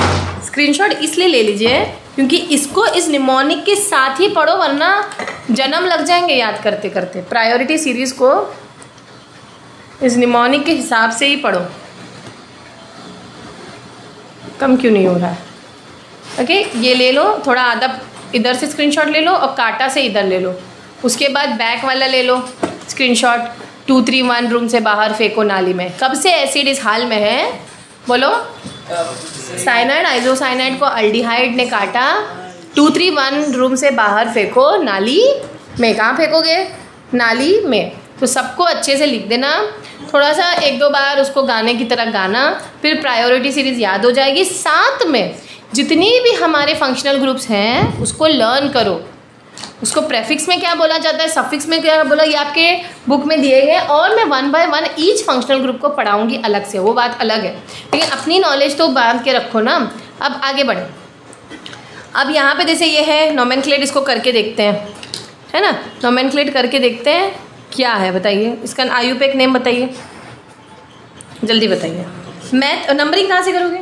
स्क्रीनशॉट इसलिए ले लीजिए क्योंकि इसको इस निमोनिक के साथ ही पढ़ो, वरना जन्म लग जाएंगे याद करते करते। प्रायोरिटी सीरीज को इस निमोनिक के हिसाब से ही पढ़ो। कम क्यों नहीं हो रहा है? ओके, ये ले लो, थोड़ा आधा इधर से स्क्रीनशॉट ले लो और काटा से इधर ले लो। उसके बाद बैक वाला ले लो स्क्रीनशॉट, 231 रूम से बाहर फेंको नाली में। कब से एसिड इस हाल में है? बोलो। साइनाइड आइसोसाइनाइड को अल्डिहाइड ने काटा, 231 रूम से बाहर फेंको नाली में। कहाँ फेंकोगे? नाली में। तो सबको अच्छे से लिख देना, थोड़ा सा 1-2 बार उसको गाने की तरह गाना, फिर प्रायोरिटी सीरीज याद हो जाएगी। साथ में जितनी भी हमारे फंक्शनल ग्रुप्स हैं उसको लर्न करो। उसको प्रेफिक्स में क्या बोला जाता है, सफिक्स में क्या बोला, ये आपके बुक में दिए गए, और मैं 1 बाय 1 ईच फंक्शनल ग्रुप को पढ़ाऊंगी अलग से, वो बात अलग है। लेकिन अपनी नॉलेज तो बांध के रखो ना। अब आगे बढ़े। अब यहाँ पे जैसे ये है नोमेनक्लेट, इसको करके देखते हैं, है ना। नोमेनक्लेट करके देखते हैं क्या है, बताइए। इसका IUPAC नेम बताइए, जल्दी बताइए। मैथ नंबरिंग कहाँ से करोगे?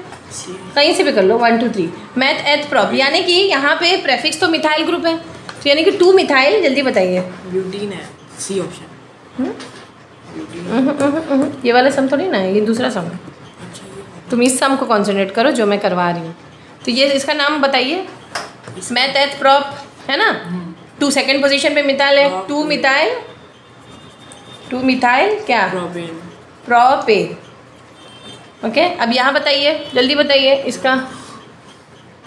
कहीं से भी कर लो, 1 2 3। मैथ एथ प्रॉप, यानी कि यहाँ पे प्रेफिक्स तो मिथाइल ग्रुप है, तो यानी कि 2 मिथाइल। जल्दी बताइए। ब्यूटीन है, सी ऑप्शन। ये वाला सम थोड़ी ना है, ये दूसरा सम है। तुम इस सम को कॉन्सेंट्रेट करो जो मैं करवा रही हूँ। तो ये इसका नाम बताइए, मैथ एथ प्रॉप है ना। 2 सेकेंड पोजीशन पे मिथाइल है, 2 मिथाइल क्या? प्रोपेन। प्रोपेन। ओके, अब यहाँ बताइए, जल्दी बताइए इसका,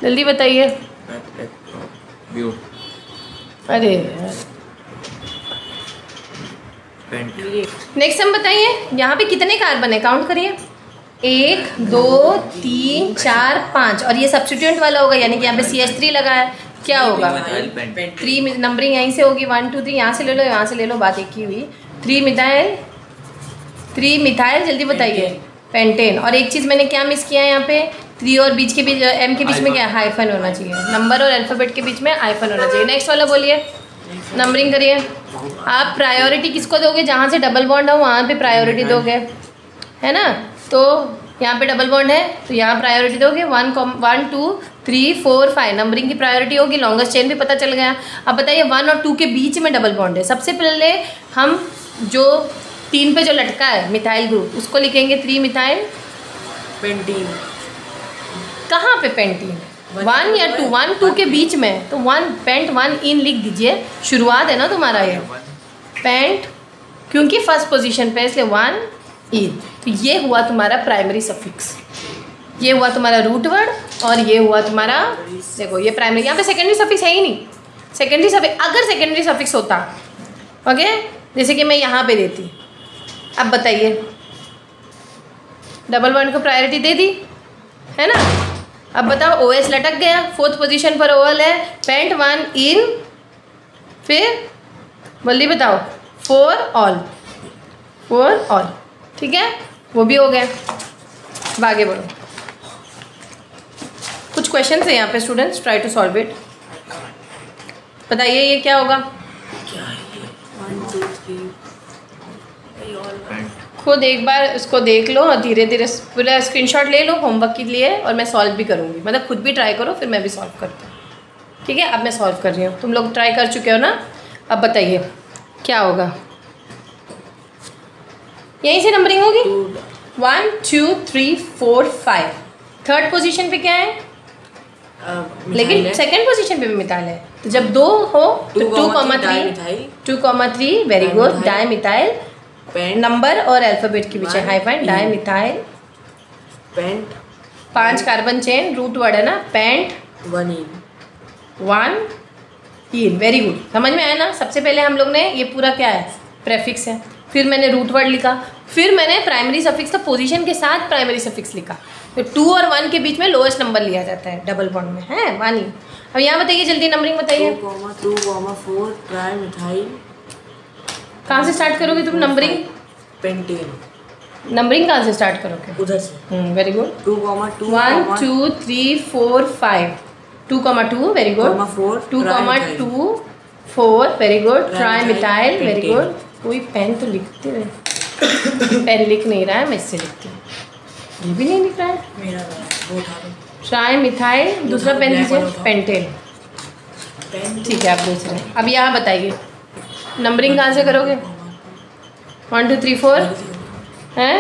जल्दी बताइए। अरे नेक्स्ट सम बताइए। यहाँ पे कितने कार्बन है, काउंट करिए। 1 2 3 4 5, और ये सब्स्टिट्यूएंट वाला होगा, यानी कि यहाँ पे CH3 लगा है। क्या होगा? 3 नंबरिंग यहीं से होगी, 1 2 3, यहाँ से ले लो, यहाँ से ले लो, बात एक ही हुई। 3 मिथाइल, जल्दी बताइए। पेंटेन। और एक चीज़ मैंने क्या मिस किया है यहाँ पे, 3 और बीच के बीच, M के बीच में क्या? हाइफन होना चाहिए। नंबर और अल्फ़ाबेट के बीच में हाइफन होना चाहिए। नेक्स्ट वाला बोलिए, नंबरिंग करिए। आप प्रायोरिटी किसको दोगे? जहाँ से डबल बॉन्ड हो वहाँ पे प्रायोरिटी दोगे, है ना। तो यहाँ पे डबल बॉन्ड है तो यहाँ प्रायोरिटी दोगे। 1 2 3 4 5 नंबरिंग की प्रायोरिटी होगी। लॉन्गेस्ट चेन भी पता चल गया। अब बताइए 1 और 2 के बीच में डबल बॉन्ड है। सबसे पहले हम जो 3 पे जो लटका है मिथाइल ग्रुप, उसको लिखेंगे 3 मिथाइल पेंटीन। कहाँ पे पेंटीन? 1 या 2, 1 2 के बीच में, तो 1 पेंट 1 इन लिख दीजिए, शुरुआत है ना तुम्हारा ये पेंट, क्योंकि फर्स्ट पोजीशन पे इसलिए 1 इन। तो ये हुआ तुम्हारा प्राइमरी सफिक्स, ये हुआ तुम्हारा रूट वर्ड, और ये हुआ तुम्हारा, देखो ये प्राइमरी, यहाँ पे सेकेंडरी सफिक्स है ही नहीं। सेकेंडरी सफिक्स, अगर सेकेंडरी सफिक्स होता, ओके, जैसे कि मैं यहाँ पे देती, अब बताइए, डबल वर्ड को प्रायोरिटी दे दी है ना। अब बताओ OS लटक गया, फोर्थ पोजीशन पर ओवल है, पेंट 1 इन, फिर जल्दी बताओ, फॉर ऑल, ठीक है, वो भी हो गया। अब आगे बढ़ो, कुछ क्वेश्चन है यहाँ पे students, try to solve it. बताइए ये क्या होगा, क्या है ये? 1 2 3 खुद एक बार इसको देख लो और धीरे धीरे पूरा स्क्रीनशॉट ले लो होमवर्क के लिए, और मैं सॉल्व भी करूँगी, मतलब खुद भी ट्राई करो फिर मैं भी सॉल्व करती हूँ, ठीक है। अब मैं सॉल्व कर रही हूँ, तुम लोग ट्राई कर चुके हो ना। अब बताइए क्या होगा, यहीं से नंबरिंग होगी, 1 2 3 4 5, थर्ड पोजीशन पे क्या है, लेकिन सेकंड पोजीशन पे भी मिथाइल है। तो जब 2 हो तो 2,3 very good, di methyl, number और अल्फाबेट के पीछे hyphen, di methyl pent, 5 carbon chain, root word है ना, पेंट 1 इन, वेरी गुड, समझ में आया ना। सबसे पहले हम लोग ने ये पूरा क्या है, प्रेफिक्स है, फिर मैंने रूट वर्ड लिखा, फिर मैंने प्राइमरी सफिक्स का पोजीशन के साथ प्राइमरी सफिक्स लिखा। तो 2 और 1 के बीच में लोएस्ट नंबर लिया जाता है डबल बॉन्ड में, है 1 इन। अब यहाँ बताइए जल्दी नंबरिंग बताइए, 2, 4 ट्राई मिथाइल, कहाँ से स्टार्ट करोगे तुम नंबरिंग, पेंटेन, नंबरिंग कहाँ से स्टार्ट करोगे, उधर से very good, 2, 1 2 3 4 5, 2, very good, 2, 2 4, very good, tri methyl, very good. कोई पेन तो लिखते रहे, पेन लिख नहीं रहा है, मैं इससे लिखती हूँ, ये भी नहीं लिख रहा है, मेरा वो उठा लो, ट्राई मिथाइल, दूसरा पेन दीजिए, पेंटेन, ठीक है आप दूसरे। अब यहाँ बताइए नंबरिंग कहाँ से करोगे, 1 2 3 4 हैं,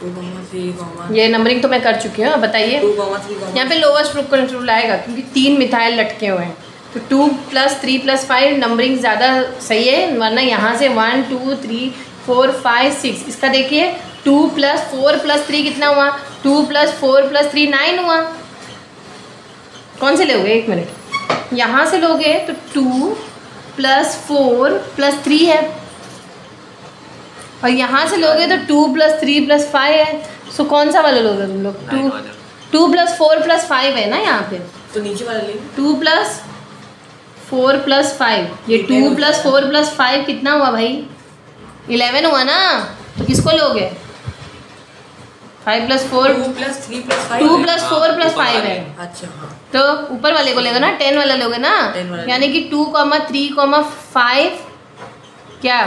2, 3, ये नंबरिंग तो मैं कर चुकी हूँ। अब बताइए 2, 3, यहाँ पे लोवेस्ट कंट्रोल आएगा, क्योंकि 3 मिथाइल लटके हुए हैं, तो 2 + 3 + 5 नंबरिंग ज़्यादा सही है, वरना यहाँ से 1 2 3 4 5 6, इसका देखिए 2 + 4 + 3 कितना हुआ, 2 + 4 + 3 9 हुआ। कौन से लोगे, 1 मिनट, यहाँ से लोगे तो 2 + 4 + 3 है, और यहाँ से लोगे तो 2 + 3 + 5 है। सो कौन सा वाला लोगे तुम लोग, 2 + 4 + 5 है ना यहाँ पे, तो नीचे वाला ले, 2 + 4 + 5, ये 2 + 4 + 5 कितना हुआ भाई, 11 हुआ ना। तो किसको लोगे, 5 + 4, 2 + 3 + 5, 2 + 4 + 5 है, अच्छा हाँ, तो ऊपर वाले को लेगा ना, 10 वाला लोगे ना, 10 वाला, यानी कि 2, 3, 5 क्या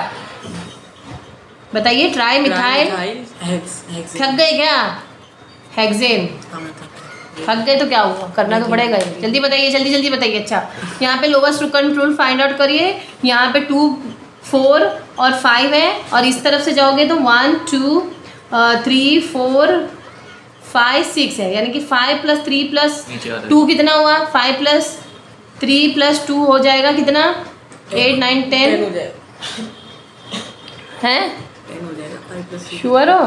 बताइए, ट्राई मिथाइल, थक गए क्या, हेक्सेन, थक गए तो क्या हुआ, करना तो पड़ेगा ही, जल्दी बताइए, जल्दी बताइए। अच्छा यहाँ पे लोवेस्ट कंट्रोल फाइंड आउट करिए, यहाँ पे 2 4 और 5 है, और इस तरफ से जाओगे तो 1 2 3 4 5 6 है, यानी कि 5 + 3 + 2 कितना हुआ, 5 + 3 + 2 हो जाएगा कितना, 8 9 10 हो जाएगा, हैं, 10 हो जाएगा, 5 + 3, श्योर हो।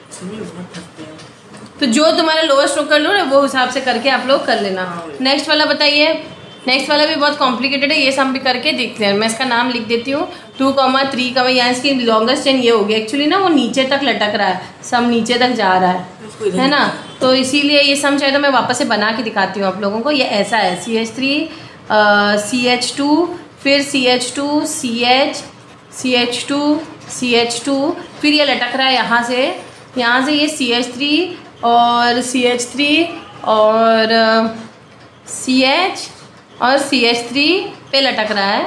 इसमें बहुत थकते हैं, तो जो तुम्हारा लोएस्ट कर लो ना वो हिसाब से करके आप लोग कर लेना। नेक्स्ट वाला बताइए, नेक्स्ट वाला भी बहुत कॉम्प्लिकेटेड है, ये सब भी करके देखते हैं। मैं इसका नाम लिख देती हूँ, 2, 3, यहाँ इसकी लॉन्गेस्ट चेन ये होगी, एक्चुअली ना वो नीचे तक लटक रहा है, सब नीचे तक जा रहा है ना, तो इसीलिए ये सम चाहे तो मैं वापस से बना के दिखाती हूँ आप लोगों को। ये ऐसा है, CH3 CH2, फिर CH2 CH CH2 CH2, फिर ये लटक रहा है यहाँ से ये CH3 और CH3 और CH और CH3 पे लटक रहा है।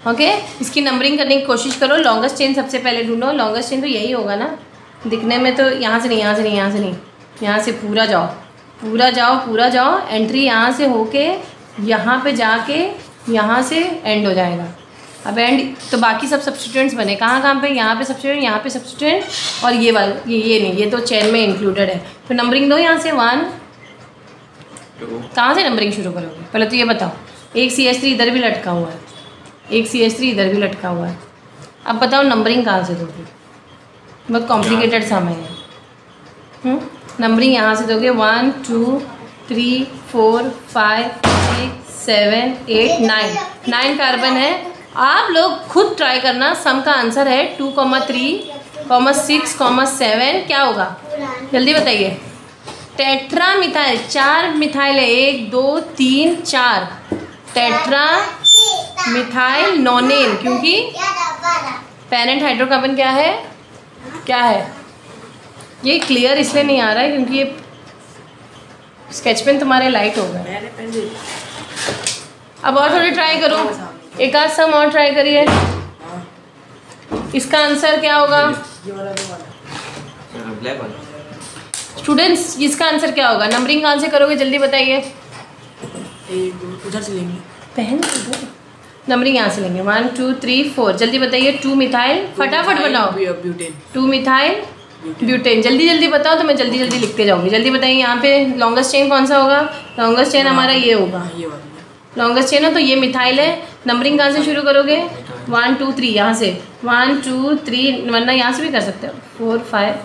ओके, इसकी नंबरिंग करने की कोशिश करो। लॉन्गेस्ट चेन सबसे पहले ढूंढो, लॉन्गेस्ट चेन तो यही होगा ना दिखने में, तो यहाँ से नहीं, यहाँ से पूरा जाओ, एंट्री यहाँ से होके यहाँ पे जाके यहाँ से एंड हो जाएगा। अब एंड तो बाकी सब सब्स्टिट्यूएंट्स बने, कहाँ पे, यहाँ पे सब्स्टिट्यूएंट, यहाँ पे सब्स्टिट्यूएंट, और ये वाला ये नहीं, ये तो चेन में इंक्लूडेड है। तो नंबरिंग दो यहाँ से 1 2 कहाँ से नंबरिंग शुरू करोगे? पहले तो ये बताओ। एक CH3 इधर भी लटका हुआ है, एक CH3 इधर भी लटका हुआ है। अब बताओ नंबरिंग कहाँ से दोगे? बहुत कॉम्प्लिकेटेड समय है। नंबरिंग यहाँ से दोगे 1 2 3 4 5 6 7 8 9 कार्बन है। आप लोग खुद ट्राई करना। सम का आंसर है 2, 3, 6, 7। क्या होगा जल्दी बताइए? टेट्रा मिथाइल, 4 मिथाइल है, 1 2 3 4 टेट्रा मिथाइल नोनेन, क्योंकि पेरेंट हाइड्रोकार्बन क्या है? क्या है? ये क्लियर इसलिए नहीं आ रहा है क्योंकि ये स्केच पेन तुम्हारे लाइट हो गए। मैंने पहले अब और थोड़ी ट्राई करो, एक आध सम और ट्राई करिए। इसका आंसर क्या होगा ये वाला दो वाला ब्लैक वाला। स्टूडेंट्स? इसका आंसर क्या होगा? नंबरिंग कहाँ से करोगे जल्दी बताइए? 1 2 उधर से लेंगे। पहन दो। नंबरिंग यहाँ से लेंगे 1 2 3 4। जल्दी बताइए। 2 मिथाइल, फटाफट बनाओ। Butane 2 methyl butane. जल्दी जल्दी बताओ तो मैं जल्दी जल्दी लिखते जाऊंगी। जल्दी बताइए। यहाँ पे लॉन्गेस्ट चेन कौन सा होगा? लॉन्गेस्ट चेन हमारा ये होगा। ये वाला लॉन्गेस्ट चेन है तो ये मिथाइल है। नंबरिंग कहाँ से शुरू करोगे? 1 2 3 यहाँ से 1 2 3, वरना यहाँ से भी कर सकते हो 4 5।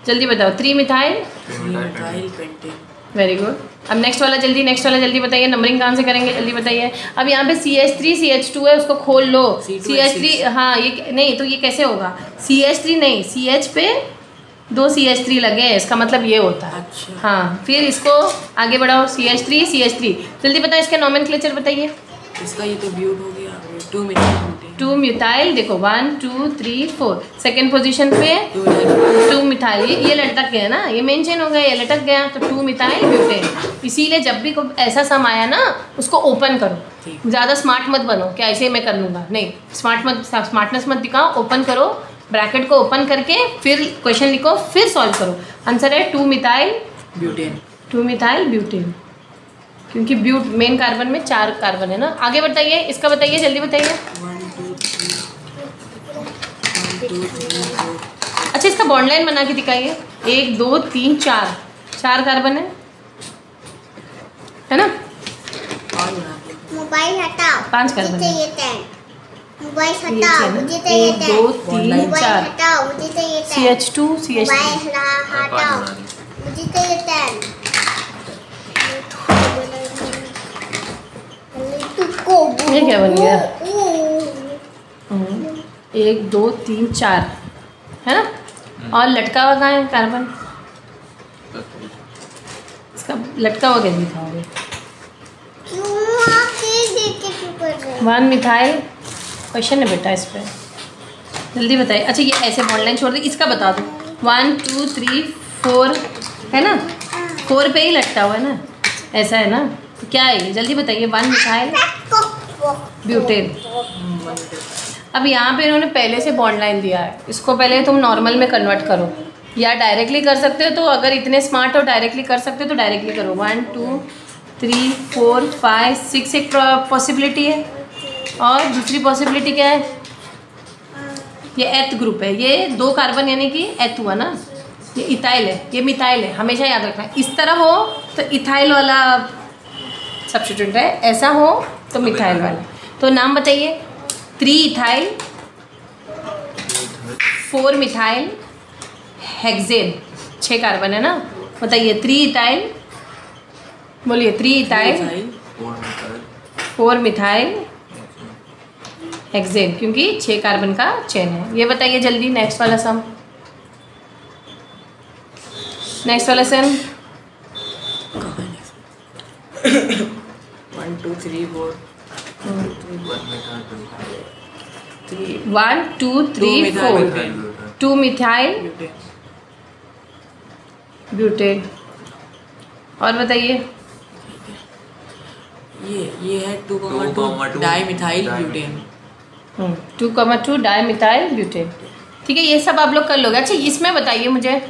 जल्दी बताओ। 3 methyl methyl pentane. Very good. अब नेक्स्ट वाला जल्दी बताइए। नंबरिंग कहाँ से करेंगे जल्दी बताइए? अब यहाँ पे CH3 CH2 है, उसको खोल लो। CH3 हाँ, ये नहीं तो ये कैसे होगा? CH3 नहीं, CH पे 2 CH3 लगे हैं, इसका मतलब ये होता है। अच्छा। हाँ, फिर इसको आगे बढ़ाओ। CH3 जल्दी बताओ। इसके नॉमेनक्लेचर बताइए। इसका ये तो ब्यूट हो गया। 2 मिथाइल ब्यूटेन 2 मिथाइल। देखो 1 2 3 4 सेकेंड पोजीशन पे 2 मिथाइल। ये लटक गया ना, ये मेन चेन हो गया, ये लटक गया तो 2 मिथाइल ब्यूटेन। इसीलिए जब भी कोई ऐसा सम आया ना उसको ओपन करो। ज़्यादा स्मार्ट मत बनो क्या ऐसे मैं कर लूँगा, नहीं। स्मार्टनेस मत दिखाओ। ओपन करो, ब्रैकेट को ओपन करके फिर क्वेश्चन लिखो, फिर सॉल्व करो। आंसर है 2 मिथाइल ब्यूटेन। 2 मिथाइल ब्यूटेन, क्योंकि ब्यूट मेन कार्बन में 4 कार्बन है ना। आगे बताइए। इसका बताइए, जल्दी बताइए। 1 2 3 4। अच्छा, इसका बॉन्ड लाइन बना के दिखाइए। 1 2 3 4 कार्बन है ना? और बना दो। मोबाइल हटाओ। 5 कार्बन मुझे है। चाहिए 10। मोबाइल ये हटाओ। चेन है। मुझे चाहिए 1 2 10। 3 मोबाइल 4 हटाओ। मुझे चाहिए 10। CH2 CH3 मोबाइल हटाओ। मुझे चाहिए 10। ये क्या बन गया? 1 2 3 4 है ना? और लटका हुआ कहाँ है कार्बन? इसका लटका हुआ कैसे दिखाओगे? क्यों आप देख के क्यों कर रहे हैं? 1 मिथाइल क्वेश्चन है बेटा इस पर, जल्दी बताइए। अच्छा, ये ऐसे बॉन्ड लाइन छोड़ दे। इसका बता दो। 1 2 3 4 है ना? 4 पे ही लटका हुआ है ना, ऐसा है ना? तो क्या है ये जल्दी बताइए। 1 मिथाइल ब्यूटेन। अब यहाँ पे इन्होंने पहले से बॉन्ड लाइन दिया है, इसको पहले तुम नॉर्मल में कन्वर्ट करो या डायरेक्टली कर सकते हो। तो अगर इतने स्मार्ट हो डायरेक्टली कर सकते हो तो डायरेक्टली करो। 1 2 3 4 5 6 एक पॉसिबिलिटी है, और दूसरी पॉसिबिलिटी क्या है? ये एथ ग्रुप है, ये 2 कार्बन यानी कि एथ हुआ ना। ये इथाइल है, ये मिथाइल है, हमेशा याद रखना। इस तरह हो तो इथाइल वाला सब्स्टिट्यूट है, ऐसा हो तो मिथाइल वाला। तो नाम बताइए। 3 इथाइल 4 मिथाइल हेक्सेन, 6 कार्बन है ना। बताइए 3 इथाइल, बोलिए 3 इथाइल 4 मिथाइल हेक्सेन, क्योंकि 6 कार्बन का चेन है। ये बताइए जल्दी। नेक्स्ट वाला सम, नेक्स्ट वाला सम। 1 2 3 4 1 2 3 4 2 मिथाइल ब्यूटेन। ब्यूटेन। और बताइए। ये है 2,2 di methyl butane. 2,2 di methyl butane. ठीक है, ये सब आप लोग कर लोगे। अच्छा, इसमें बताइए मुझे,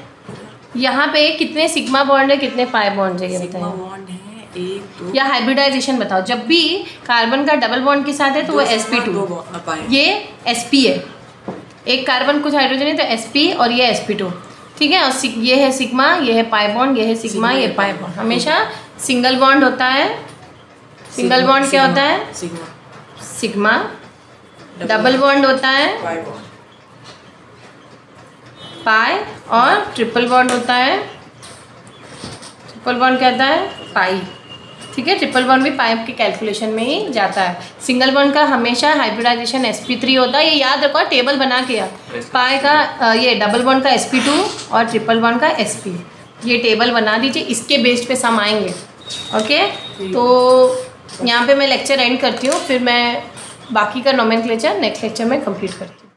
यहाँ पे कितने सिग्मा बॉन्ड है, कितने पाई बॉन्ड है, ये सिग्मा बताइए। बॉन्ड है 1 2। या हाइब्रिडाइजेशन बताओ। जब भी कार्बन का डबल बॉन्ड के साथ है तो वो sp2, ये sp है। एक कार्बन कुछ हाइड्रोजन है तो sp और ये sp2। ठीक है। और ये है सिग्मा, ये है पाई बॉन्ड, ये है सिग्मा, ये पाई बॉन्ड। हमेशा सिंगल बॉन्ड होता है। सिंगल बॉन्ड क्या होता है? सिग्मा। डबल बॉन्ड होता है पाई, और ट्रिपल बॉन्ड होता है, ट्रिपल बॉन्ड क्या होता है? पाई। ठीक है, ट्रिपल बॉन्ड भी पाई के कैलकुलेशन में ही जाता है। सिंगल बॉन्ड का हमेशा हाइब्रिडाइजेशन sp3 होता है। ये याद रखो, टेबल बना के पाई का ये डबल बॉन्ड का sp2 और ट्रिपल बॉन्ड का sp, ये टेबल बना दीजिए। इसके बेस्ड पे सम आएंगे। ओके, तो यहाँ पे मैं लेक्चर एंड करती हूँ, फिर मैं बाकी का नोमेनक्लेचर नेक्स्ट लेक्चर में कंप्लीट करती हूँ।